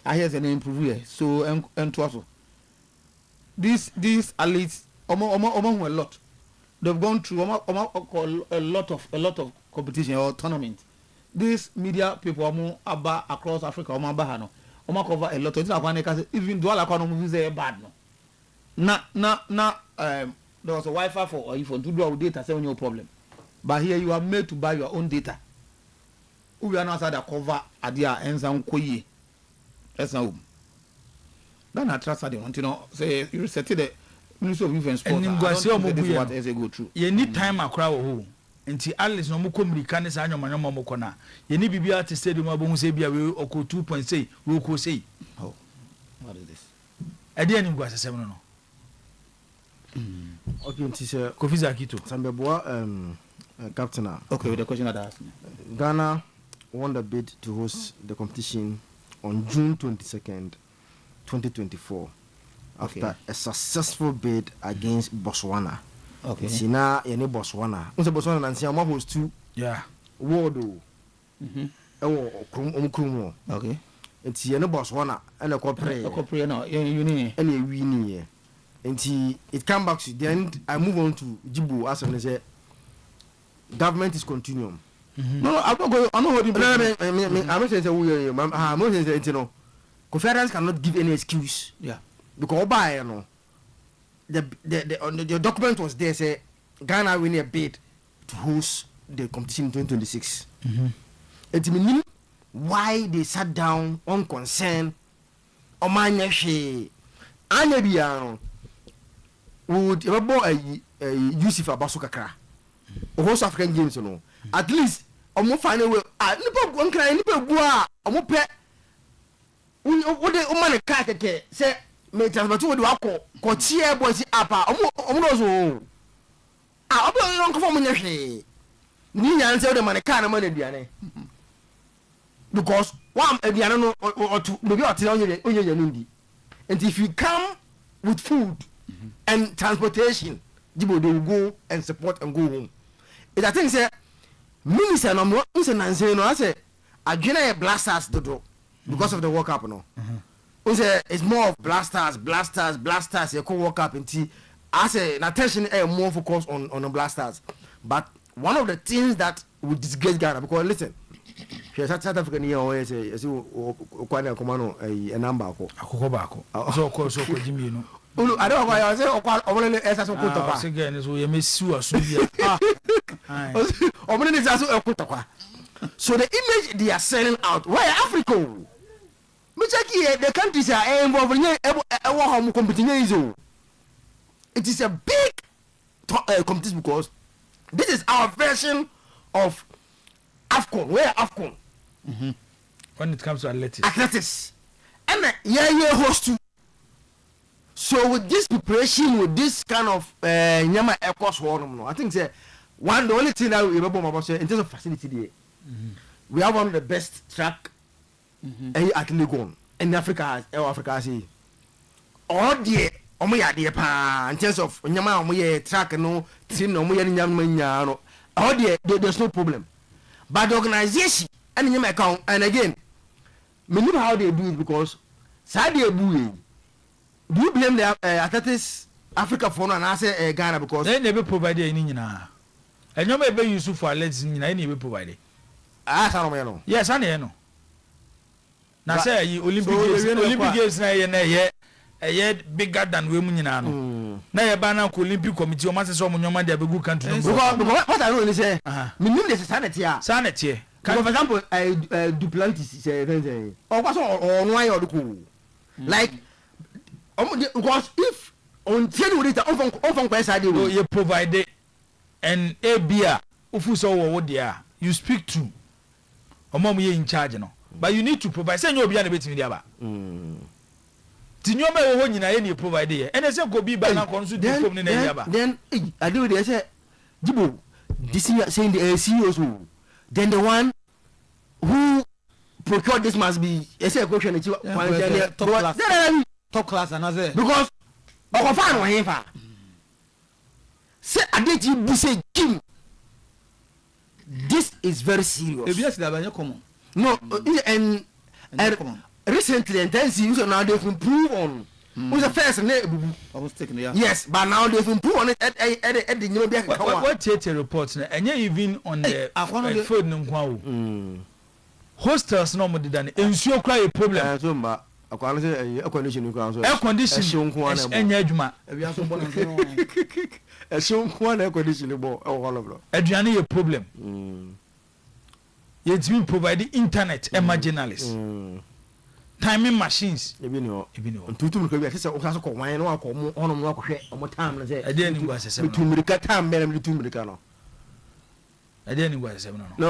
I hear saying improve here. So and to also these athletes, among a lot, they've gone through a lot of competition or tournament. These media people are across Africa cover a lot of things. Even do all movies are bad no. There was a Wi-Fi for if you do our data, say no problem. But here you are made to buy your own data. We are not that cover adia and some koye. That's now. Then I trust that want say you set the Ministry of Youth and Sport. What as a go through. You need time across who. Nti Alice no mo komrika ne sa anyoma mo kona ye ni bibia te stadium abon se bia we oko 2.6 we ko sei. Oh, what is this? Ade ani ngwa sesem no. Okay, nti se Kofi Zakito Sambeboa captain. Okay, with the question that I asked. Ghana won the bid to host the competition on June 22nd, 2024 after a successful bid against Botswana. Okay. Sina yene Botswana. Unse Botswana nansi ama host to world krum. Okay. Nti yene Botswana ene kopre na you ni ene wi ni ye. Nti it come back to the end. I move on to Djibo as I say government is continuum. No, I'm not going. I'm not holding. I'm not saying I'm not saying you know conference cannot give any excuse. Yeah. Because by you know the document was there say Ghana win a bid to host the competition in 2026. It means why they sat down on concern on my nation. Anabiano would Yusuf Abasukakra host African Games, you know. At least omo find a way nipa gon kran nipa bua omo pe wo de o man ka keke say me transport wo de akọ ko tie boys apa omo no so obo no ko mo nyehwe ni nyan say o de man ka na man aduane because one aduane no otu maybe o tell onye ndi. And if you come with food and transportation Djibo they will go and support and go home. It I think say Minister no mo nse nanse no I say adwena blasters dodo because of the World Cup no. Say it's more of blasters you call World Cup until I say attention more focus on the blasters. But one of the things that would disgrace Ghana because listen South African here always say kwani akomano a number akoko bako so ko Jimmy no I don't know why I say omole esa so ko to kwa say again so ye mesi waso bia omole ni sa so ko to kwa So the image they are selling out, why Africa? Me check here, the countries are involved in competing. It is a big competition because this is our version of AFCON. Where AFCON? When it comes to athletics. Athletics. And host too. So with this preparation, with this kind of Nyama Air Force one, I think the only thing that we remember about in terms of facility there, we have one of the best track athlete in Africa. Africa has all the in terms of Nyama track no team no Nyama all there's no problem. But the organization and Nyama account, and again, we know how they do it because do you blame the athletics Africa for and I say Ghana because they never provided any nyina. And you may be useful for athletes in any way provided. Yes, I know. Now say Olympic Games na yet bigger than women in Ano. Now you ban Olympic Committee or Master Som Nyoma de good country. What I really say, minimum the sanity. Sanity. For example, Duplantis or what's on why or the cool. Like because if on 10 with it often question you provide it and a beer ufuso what they are you speak to mom you in charge no but you need to provide say you be na betimi dia ba tinyoma wo nyina ye ni provide here and say go be ba na konsu di form ni na dia ba then I do they say Jibo this is saying the CEOs then the one who procured this must be say a question top class and other because of fan or him say I did you say Jim this is very serious yes that common no and recently and then see so now they've improved on who's the first name I was taking yes but now they've improved on it at the what theater reports and even on the food no hostels no more than ensure cry a problem air condition air condition enya adwuma air condition bo all of them aduane ye problem yet we provide internet journalists timing machines ebi no tutum ko bi say o ka so ko wan no akomo ono no akohwe omo time no say ade ni gwa sesem no tumirika time bere tumirika no ade ni gwa sesem no no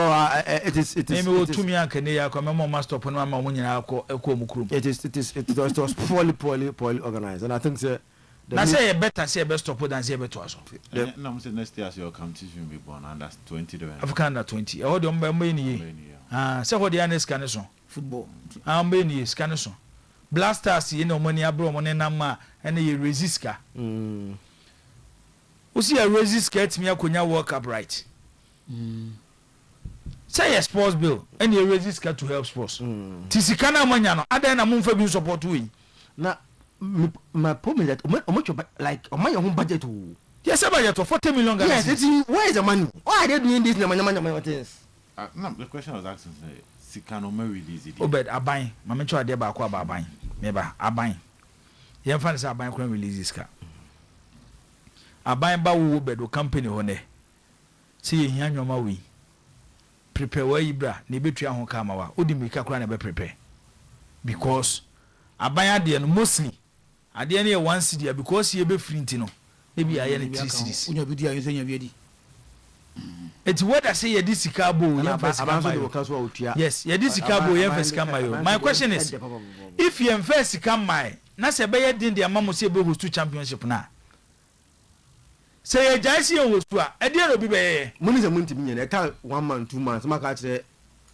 it is maybe we tumi akane ya ko memo master stop no ma mo nyina akọ mu kurum it was poorly organized and I think say na say better say best stop than say better so no say next year your competition be born under 20 African under 20 e do mba ni say what the anes kan so football mba ni scan so blasters ye no money abro mo ne nama ene ye resistka usi ya resistka etimi akonya world cup right say a sports bill and you resistka to help sports tisika na manya no adan na mumfa bi support we na my problem is that how much like my own budget yes budget of 40 million Ghana yes it's where is the money why are they doing this money things no the question was asking sika no release it obed aban mama cho ade ba ko aban meba aban ye mfa say aban ko release this car aban ba wo bedo company ho ne say ye hia nwoma we prepare wa ibra na betua ho ka ma wa odi mika kura na be prepare because aban ade no mostly ade ne 1 cedi because ye be free ntino e bi aye ne 3 cedis unya bi dia yensanya bi di it's what I say ye di sika bo ye first come yes ye di sika bo ye first come my question is if ye first come my na se be ye din de amamo se be host championship na say ye jaisi ye host a e de no bi be ye money ze muntimi nye na 1 month 2 months maka kire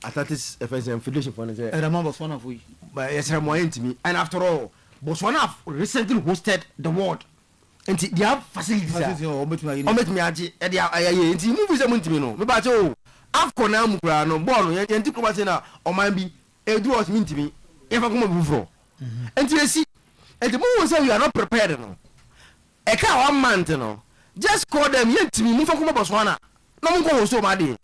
athletics FSM federation for say Edama Botswana for you but yes mo intimi and after all Botswana have recently hosted the world and they have facilities ometimi age e dey enti move ze muntimi no me ba che o afcon na mukura no ball ye enti ko ba se na o man bi e do us mintimi e fa ko mo bufro enti esi enti mo say you are not prepared no e ka 1 month no just call them yentimi mu fa ko mo Botswana no mo ko so ma dey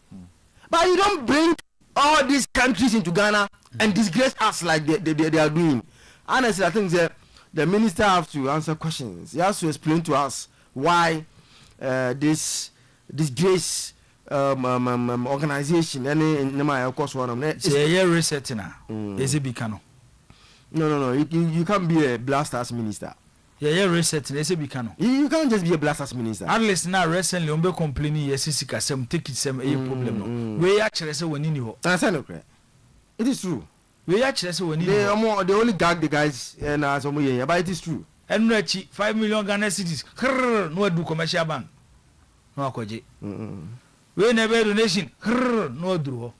but you don't bring all these countries into Ghana and disgrace us like they are doing. Honestly, I think the minister have to answer questions. He has to explain to us why this disgrace organization any my course one say resetting is it bikano no you can't be a blasters minister. Yeah, resetting is it bikano You can't just be a blasters minister. at least now recently on be complaining yes sika sem take it sem a problem no we actually say when you I say no it is true. we actually say when you They only gag the guys and some yeah, but it is true. and no 5 million Ghana cedis no do commercial bank no akoje we never donation no do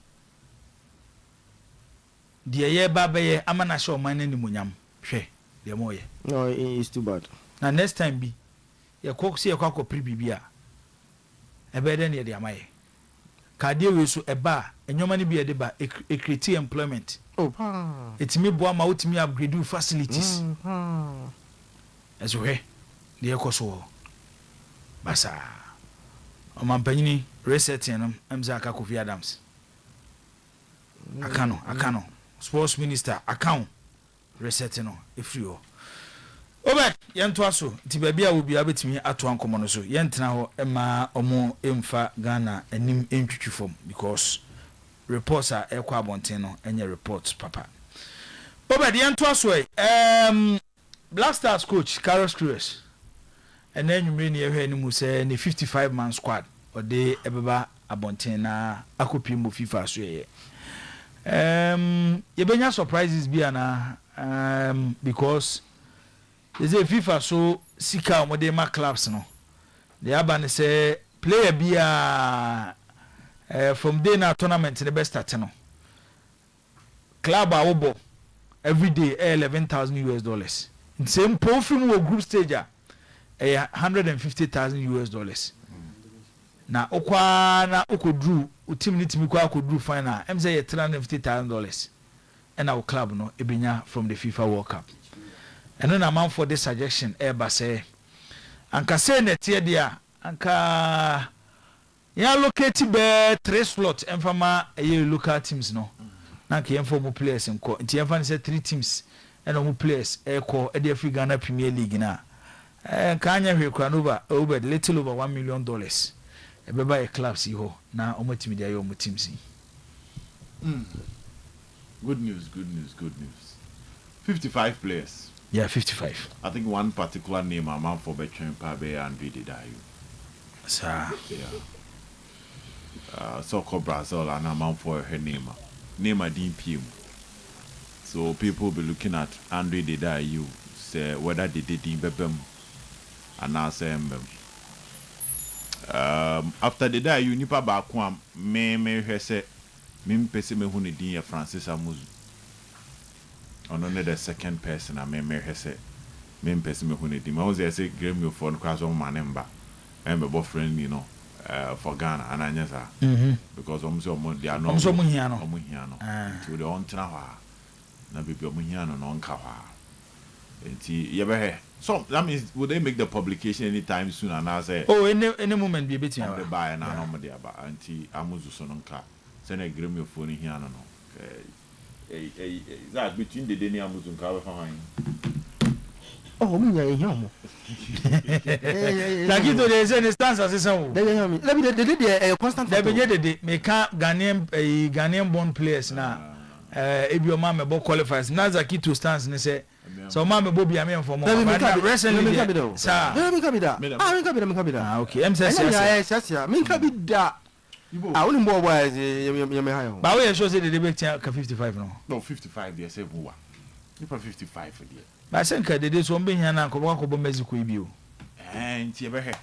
the ye baba ye amana show man ni munyam hwe de mo ye No, it's too bad. na next time bi ye kok se ye kwakọ pri bibia ebe de ne de amaye kade we so eba enyoma ne bi ye de ba e create employment Oh, etimi boa ma utimi upgrade facilities as we de ye koso basa o man panyini resetting no emza aka Kofi Adams akano sports minister account resetting no efri o Obek yento aso ti baabi a obi abetimi ato ankomo no so yentena ho ema omo emfa Ghana anim entwitwi fom because reports are ekwa abonten no enye reports papa Obek yento aso Black Stars coach Carlos Cruz and then you mean you ni mu say ni 55-man squad or de ebeba abonten na akopi mo FIFA so ye yebenya surprises bi ana because is a FIFA so sika mo de ma clubs no the aban say player bia from day na tournament the best start no club a wobo every day $11,000 same profile wo group stage $150,000 na okwa na okodru team ni timi kwa okodru final em say $350,000 and our club no ebenya from the FIFA World Cup. And then a man for this suggestion eba say anka say net here dia anka ya locate be 3 slots emfama local teams no na ke emfo players enko nti emfa say 3 teams and no players eko e dey Ghana Premier League na ka anya hwe kwa over little over $1 million ebeba e clubs ho na omo team dia yo omo teams. Good news. 55 players. Yeah, 55. I think one particular name a man for Betchen Pabe and Vidi Dayu. Sir. Yeah. So-called Brazil and a man for her name. Name a DPM. So people will be looking at Andre Dedayu, say whether they did in Bebem and now say after the day you nipa ba kwam me hwese me mpese me hunu din ya Francis Amuzu ono ne the second person a me hwese me mpese me hunu din ma wo say Gremio for class on manemba and me boyfriend you know for Ghana and anya sa because they are no omo hia no to the on tena ha na bibi omo hia no nka ha enti ye be so that means would they make the publication anytime soon and I say any moment be between the buy na no dey aba anti Amuzu so no nka say na Gremio phone hia no that between the Deni Amuzu nka we fan oh me ya hia mo like it dey say the stance as say they hia me let me the constant they be dey make Ghanaian born players na ebi o ma me bo qualifiers na Zakito stance ne say so ma me bo bia me inform sir me kabida okay MSS me kabida woni mbo boy ye me hayo ba we show say the debate ka 55 no 55 they say who you for 55 for there ba say ka dey so mbe hia na ko bo Mexico ibi o and you ever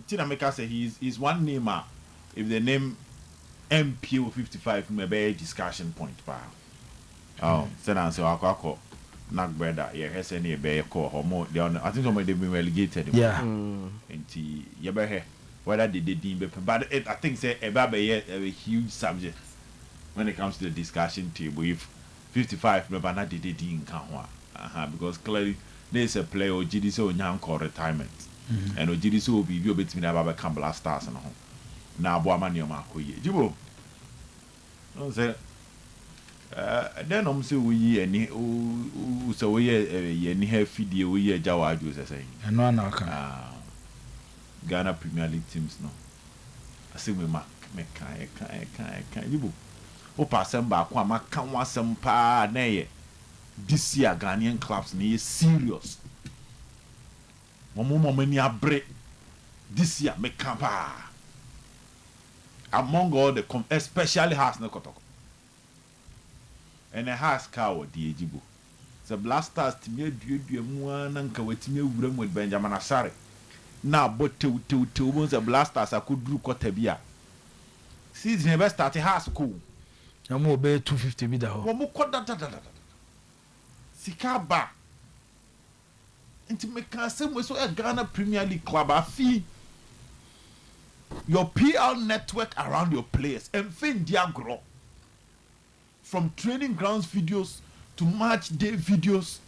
Tina Meka say he's one name if the name MP 55 may be a discussion point pa say na say akwa Nak brother, yeah, any be call or more. I think somebody they've been relegated. Yeah. And you better whether they did, but I think say a huge subject when it comes to the discussion table. If 55 remember not did in Kanwa, because clearly there's a player or GDC or young call retirement, and GDC will be you between about Black Stars and home. Now, Boamani Marco, Jibo. Say. Then say we any so we any have video we Jawaju say no Ghana Premier League teams no I say we mark meka yibo o pasem ba kwa maka wasem pa na ye this year Ghanaian clubs ni serious momo mani abre this year meka pa among all the especially has na kotoko and a has cow di ejibo the blasters timia duedue mu na nka watimia wuram with Benjamin Asare na botew mo the blasters akoduru kota bia season be start has cool na mo be 250 bi da ho wo mo koda sika ba nti meka asem so Ghana Premier League club afi your PR network around your players and fin diagro from training grounds videos to match day videos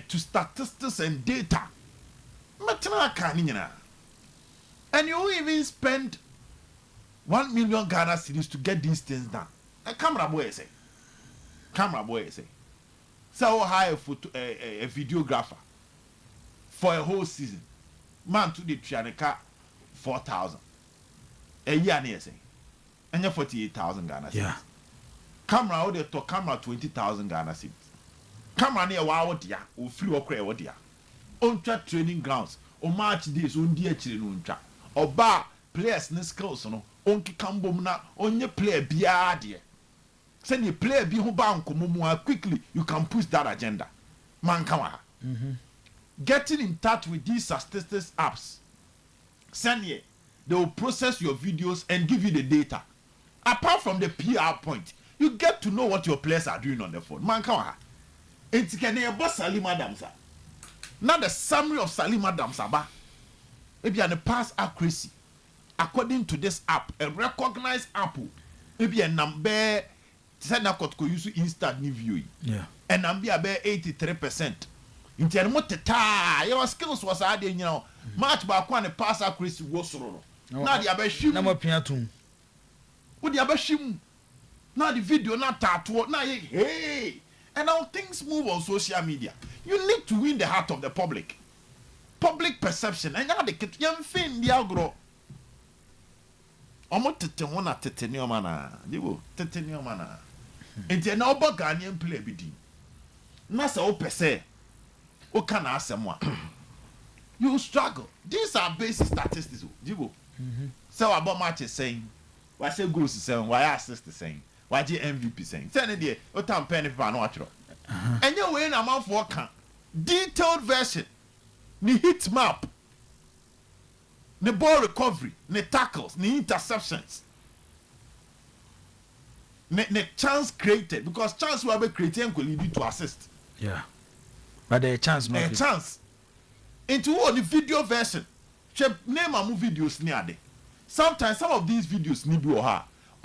to statistics and data and you even spend 1 million Ghana cedis to get these things done. Camera boy say so hire a videographer for a whole season man to the Trianica 4,000 a year near say and 48,000 Ghana cedis. Yeah. Camera out there to camera 20,000 Ghana cedis. Camera near wow dia or flew or cray dia. On track training grounds or match days on dear children or bar players ne skills no on kikambo na on your player bia dear. Send your player be who bound quickly you can push that agenda. Man kawa. Getting in touch with these statistics apps. Send ye, they will process your videos and give you the data. Apart from the PR point, you get to know what your players are doing on the phone. Man, come on. It's boss Salim Adams. Now the summary of Salim Adams ba. Maybe an pass accuracy. According to this app, a recognized app. Maybe a number. Send a code use instant new viewing. Yeah. And number about 83%. In terms of your skills was added, you know, match back when a pass accuracy was solo. Now the abeshim. Na mo piatum. With the abeshim. Now the video not tattoo. Now hey. And now things move on social media. You need to win the heart of the public. Public perception. And now the young thing the agro. Omo tete wona tete ni oma na. Dibo tete ni oma na. Enti na obo Ghanaian play bi di. Na se o pese. O kana asemwa. You struggle. These are basic statistics. Dibo. So about match is saying. Why say goals is saying? Why assist is saying? Why the MVP saying? Say any day. O tam pen if no atro. And you win a month for can. Detailed version. Ni hit map. Ni ball recovery. Ni tackles. Ni interceptions. Ni chance created. Because chance will be created and will lead you to assist. Yeah. But the chance not. A chance. Into what the video version. Name a movie videos near there. Sometimes some of these videos need be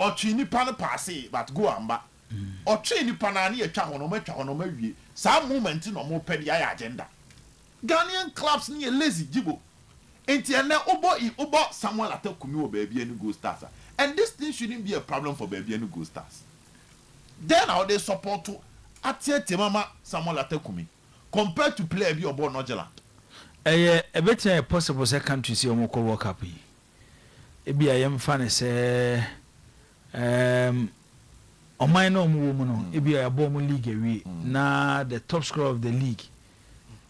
or chini pan pass but go amba. Or chini panani a chahono some moment in more petty agenda. Ghanaian clubs near lazy jibo. Ain't obo someone at Kumu baby and go stars. And this thing shouldn't be a problem for baby and go stars. Then how they support to Atia mama someone at Kumi compared to play a born Nogeland. A better possible second to see Omoko World Cup. Ebi ayem fan say on my no woman ebi a bomb league we na the top scorer of the league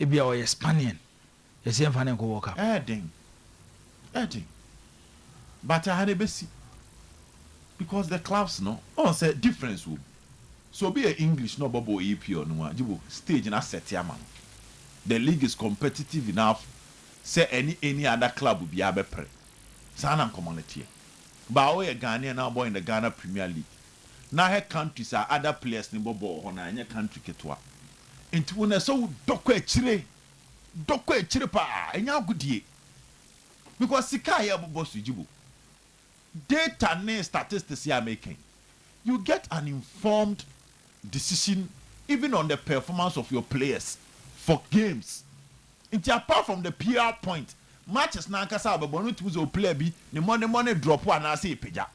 ebi a Spanian yes yem fan ko World Cup adding but I had a besi because the clubs no say difference will so be a English no bubble EP or no jibo stage na set ya man the league is competitive enough say any other club will be able to Sana community. But we Ghanaian now boy in the Ghana Premier League. Now her countries are other players in Bobo on any country ketwa. Into when so dokwe chire pa enya goodie. Because sika ya bobo sujibu. Data and statistics you are making. You get an informed decision even on the performance of your players for games. It's apart from the PR point. Matches na nkasa ababonu tuzo play bi ni money drop one na say peja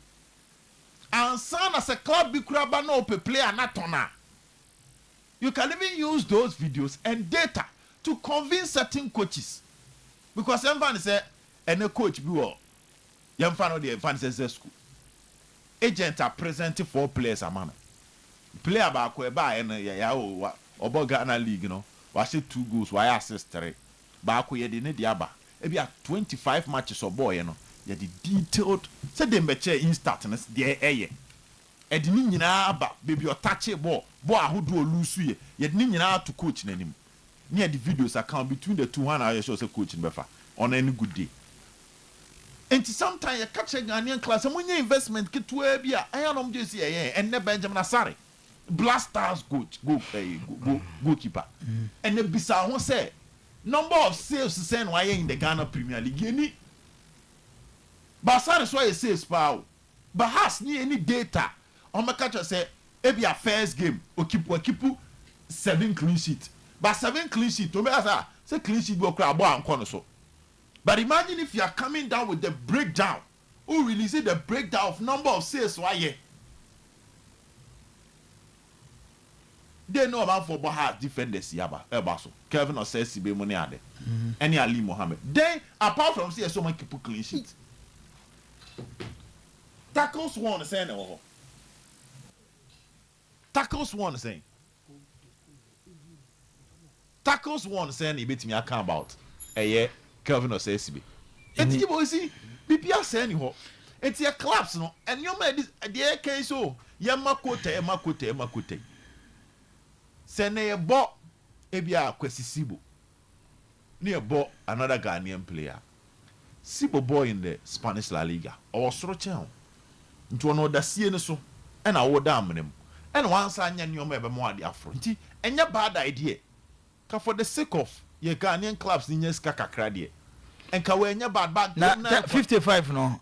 ansa na se club bi kura ba na ope player na tona you can even use those videos and data to convince certain coaches because everyone say any coach bi wo Yam fan the fan says school. Agent are present 4 players a man. Player back where by and obo Ghana league, you know. Was 2 goals, why assist 3. Back where the Diaba. Maybe 25 matches or boy, you know. You the detailed. Said them beche instatness there eh. And nyina ba baby or touch a ball who do lose ye. Yet nyina to coach in him. Near the videos account between the 200 shows a coach in Befa on any good day. And sometimes you catch a Ghanaian class and when your investment get to a beer, I am just here and never Benjamin Asari. Blasters goalkeeper. And the bizarre one say number of sales to send why in the Ghana Premier League. But Asari is why it says power. But has ni any data. On my catcher say maybe a first game or keep 7 clean sheet. But 7 clean sheet to me as say clean sheet go crab and corner so. But imagine if you are coming down with the breakdown. Who release the breakdown of number of sales why yeah. They know about football has defenders yaba Elbaso. Kevin or says Sibe money ade. Any Ali Mohammed. Then apart from say so many people clean sheet. Tackles one saying Tackles one saying. Tackles one saying he beat me account about. Yeah, Kelvin or says Sibe. And you boys see, BPR saying ho. It's your claps no, and you made this the case so. Yamakote. Send a bo ebia kwesi Sibo. Near bo another Ghanaian player. Sibo boy in the Spanish La Liga. Or Srochel. Into another scene so. And I would damn him. And once I knew me more the afro. And your bad idea. For the sake of your Ghanaian clubs in your skakakradie. And Kawenya bad back now 55 no.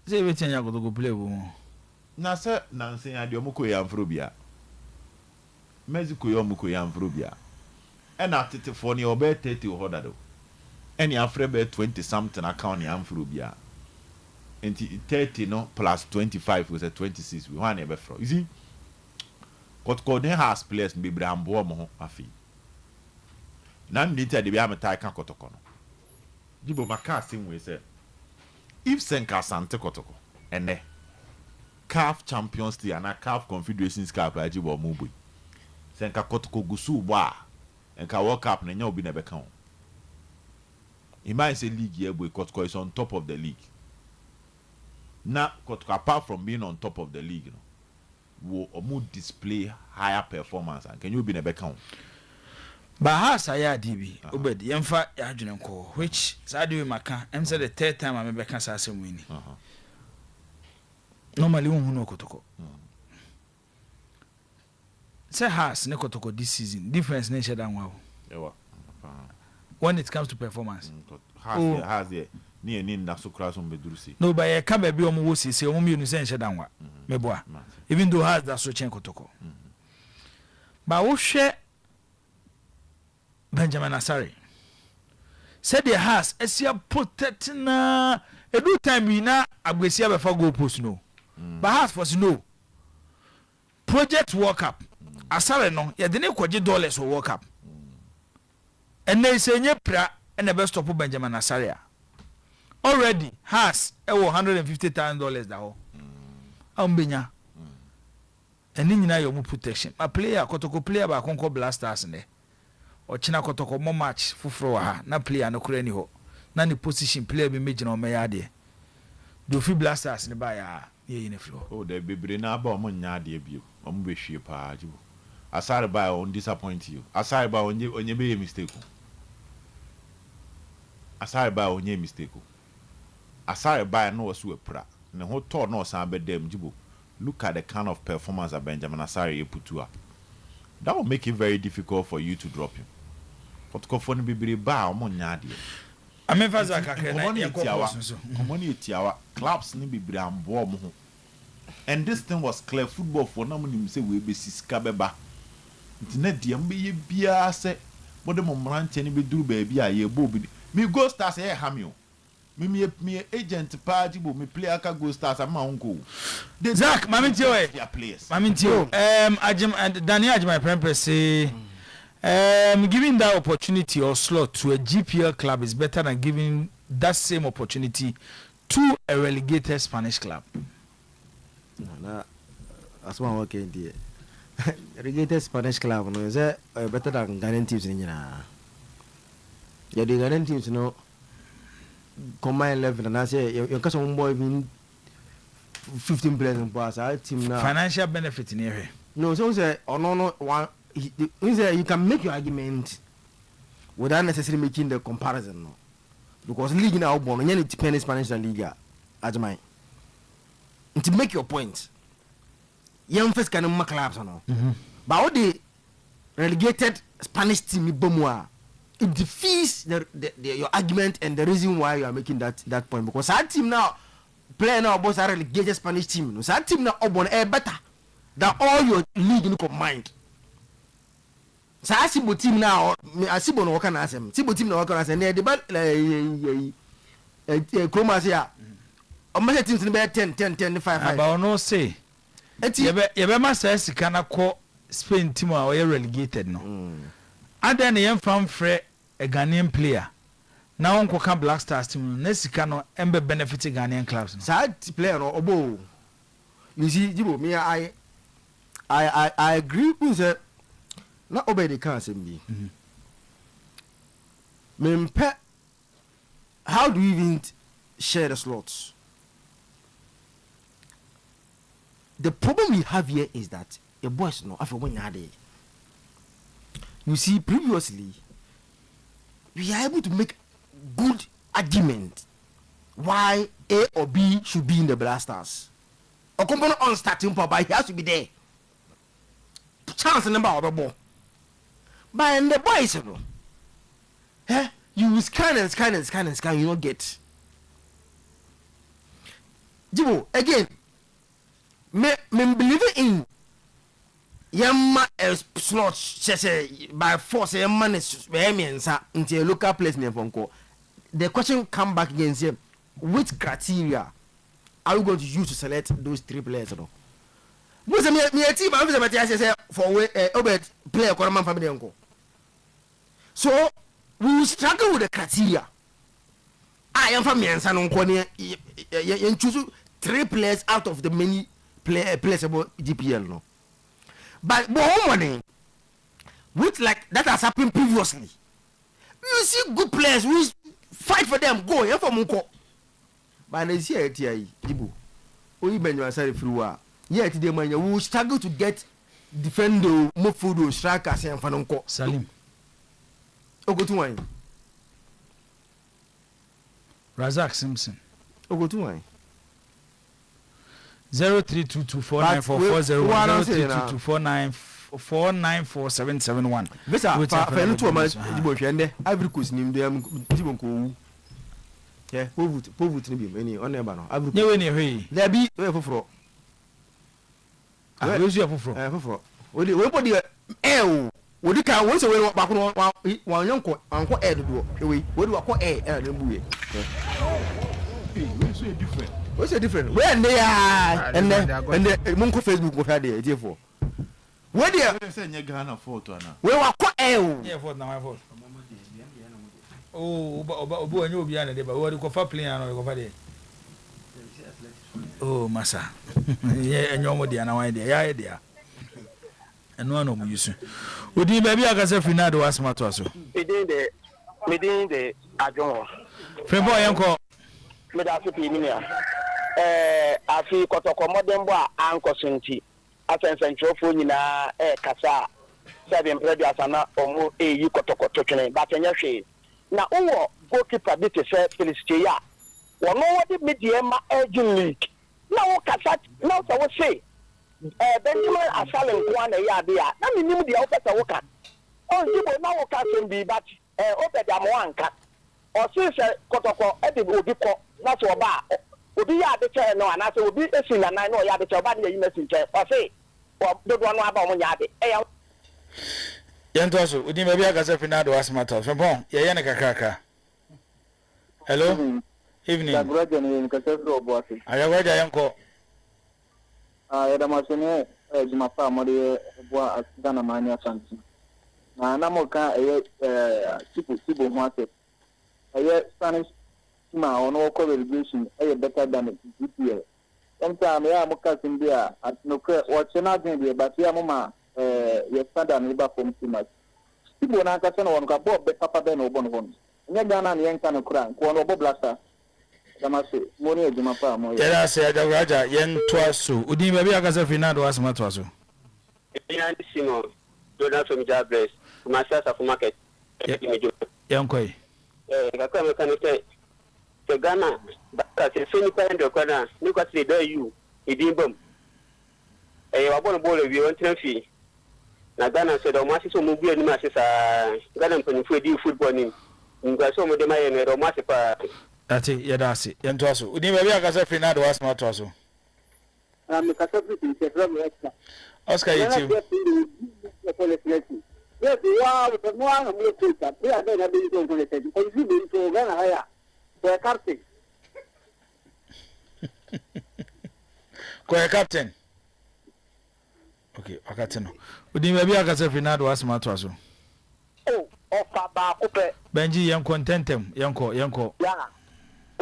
Say everything you go play with. Na sir Nancy and Yomuko Yamfrubia. Mexico Yomuko Yamfrubia. And after 40 or 30 or hodado. Any afraid 20 something account Yamfrubia. And 30 no plus 25 was a 26. We want ever fro. You see? What Corden has players be Brambo Moho Afi. Nan later the Biamata Kotokono. Jibo Macassin we say. If Senka Sante Kotoko and CAF Champions League and a CAF Confederations Cup Jibo Mubu. Senka Kotoko Gusu Wa and Ka World Cup and you'll be never count. He might say league here, but Kotoko is on top of the league. Now, Kotoko, apart from being on top of the league, will display higher performance and can you be never count? But has I DB Obed Yemfa Yajunko, which Sadu Maka, I'm said the 3rd time I'm a Kansas winning. Normally, no Kotoko. Say has Nekotoko this season, difference nature than wow. When it comes to performance, has the near Naso Cross on Bedrusi. No, by a cabe be on Wosi, say, you say Shadanwa, Meboa, even though has that Sochen Kotoko. But what share Benjamin Asari said the house as you protect na a good time we na agresia before go post no. But house for no project work up. Asari no ya didn't $40 for work up. And they say nye pra and the best of Benjamin Asari. Already has $150,000 that all. Ambenya. And then you know protection. A player Kotoko player ba Conco Blasters in there. Or China Kotoko more match for na player no kureni ho na ni position player be major no me yade do fi Blasters ne ba ya ye in floor. Oh the bebre na ba omo nya de bio omo be hwe pa ajibo asare ba on disappoint you asare ba onye be mistake asare ba onye mistake asare ba no wasu epra ne ho to no san be dem jibo look at the kind of performance that Benjamin Asare put to her. That will make it very difficult for you to drop him. But Kofoni Bibiri ba omo nyade. Amefaza kakre na komoni etiawa clubs ni bibiri ambo omo ho. And this thing was clear football for na munim say we be siska beba. Internet dia mbe ye bia se bode mo mranche ni be duru ba bia ye bo bi. Me go stars e hamio. Me agent party me play aka go stars am uncle. Zach, Mamintio. Daniel Ajima Prempeh say giving that opportunity or slot to a GPL club is better than giving that same opportunity to a relegated Spanish club. That's one okay dear. Relegated Spanish club no is better than Ghanaian teams in Ghana. Yeah, the Ghanaian teams combine 11 and I say you got some boy being 15 players in pass. Our team now Financial benefit in here. no, so say no one. He say you can make your argument without necessarily making the comparison, no, because league now born you need to pay Spanish La Liga, as mine. To make your point, young first can make clubs no, but all the relegated Spanish team Bomua, it defeats your argument and the reason why you are making that point, because our team now play now both are relegated Spanish team, no, so our team now born better than all your league combined. So I see team now. I see no work na asem. See team na work na asem. Ne de ba Chroma say o ma team ni be 10 5. But no say. You be ma say sika na ko Spain team a we relegated no. Ada na yem fam frɛ a Ghanaian player. Na won ko ka Black Stars team na sika no embe benefit Ghanaian clubs no. So player no obo. You see Jibo me I agree with that. Not obey the council. How do we even share the slots? The problem we have here is that your boys know after when you had it. You see, previously we are able to make good argument why A or B should be in the Blasters. A component on starting point, but he has to be there. Chance number of the ball. But in the boys, you scan, you don't get. Jibo, again, me believe in Yamma slot, by force, Yamman is into a local place near Fonko. The question come back again, say, which criteria are we going to use to select those 3 players? Me team say for Obed player Koraman family uncle. So we will struggle with the criteria. I am from Yansan uncle you choose 3 players out of the many players about GPL no. But money which like that has happened previously. You see good players we fight for them go here for Munko. But I see it here Jibu. Oyi benyo asari free yet the man will struggle to get defender Mofudo strikers and Fanonko. Salim. Ogo to wine. Razak Simpson. Ogo to wine. 0322494440 032249494771. Vesa fa to ma Jibo hwende Ivory Coast nim dem Jibo ko. Yeah, povut ni bi any on eba no. Ivory Coast. Nyewe ni hwe. There be foforo. Ah, we foforo. Foforo. We podi we di ka we se we ba ko wan yonko anko do we di wa ko na buye. We so different. We so different. We and and munko Facebook ko fa dey e for. We dey say nye Ghana photo na. We wa ko yeah, photo na my photo. Oh, obo anyo obi ana dey ba we di ko fa player na ko fa dey. Oh, massa. Yeah, and your mother and I, yeah, dear. And one of you, sir. Would you maybe I can say Finado was smart also? Within the Ajon. Febo Yanko. Medasi Piminia. I feel Kotoko Modemba, Uncle Sinti. I sense and Trofuna, Kasa, 7 Predasana, or you Kotoko Tokene, but in your shade. Now, goalkeeper did to say Philistia. Well, no what did Mediama Urgent League. Now, Cassat, now I would say, Benjamin Asalim, one a yard there. Now, you knew the officer worker. Oh, you will now can be but open the Moanka. Or since Kotoko, Eddie will be called, that's your bar. Would be at the chair, no, and I will be a sin, and I know you have the chair, but you messenger, or say, or the one about one yard. Yantoso, would you maybe I can say Finado was matter? From home, Yanaka Kaka. Hello? Evening. I read a uncle. I had a machine as my family was Ghana Mania something. Now, Namoka, Sibu market. I hear Spanish team on all relegation better than this year. Sometimes I am cutting there at no watch another day, but yeah, Mama, your standard labor from too much. People are catching on Gabo, but Papa Ben or Bonbon. Negana and Yankan Kran, Kuano Blaster. Damasi, Moni, Jumapa, Yada said the Raja, Yen Twasu, Udi, maybe I can say Finado was Matwasu. Simon, do not from Jables, myself of market. Yankoi. I can say, the Ghana, but a funny kind of corner, look at the day you, he didn't boom. A ball of you on fee. Ghana said, oh, Master Mubi and Masses are Ghana for you football in Gasom de Mayan or Massipa. That's it, Yadasi, Yantosu. Udi, maybe I can say Finado was Matwasu. I'm a Catholic, Oscar, you too. Yes, wow, but one of your people, they are going to be going to the because you been to Ghana higher. They're captain. Koya captain. Okay, captain. Udi maybe I can say Finado was Matwasu. Oh, Papa, Coupe. Benji, young contentem, Yanko. Yeah.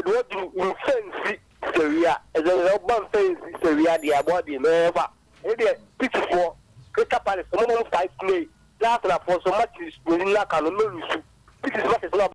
What you fancy, Syria, as a robot fancy, Syria, the body, never. It is 54. Crystal Palace, 5 play. Last for so much is not can lose. This is what is not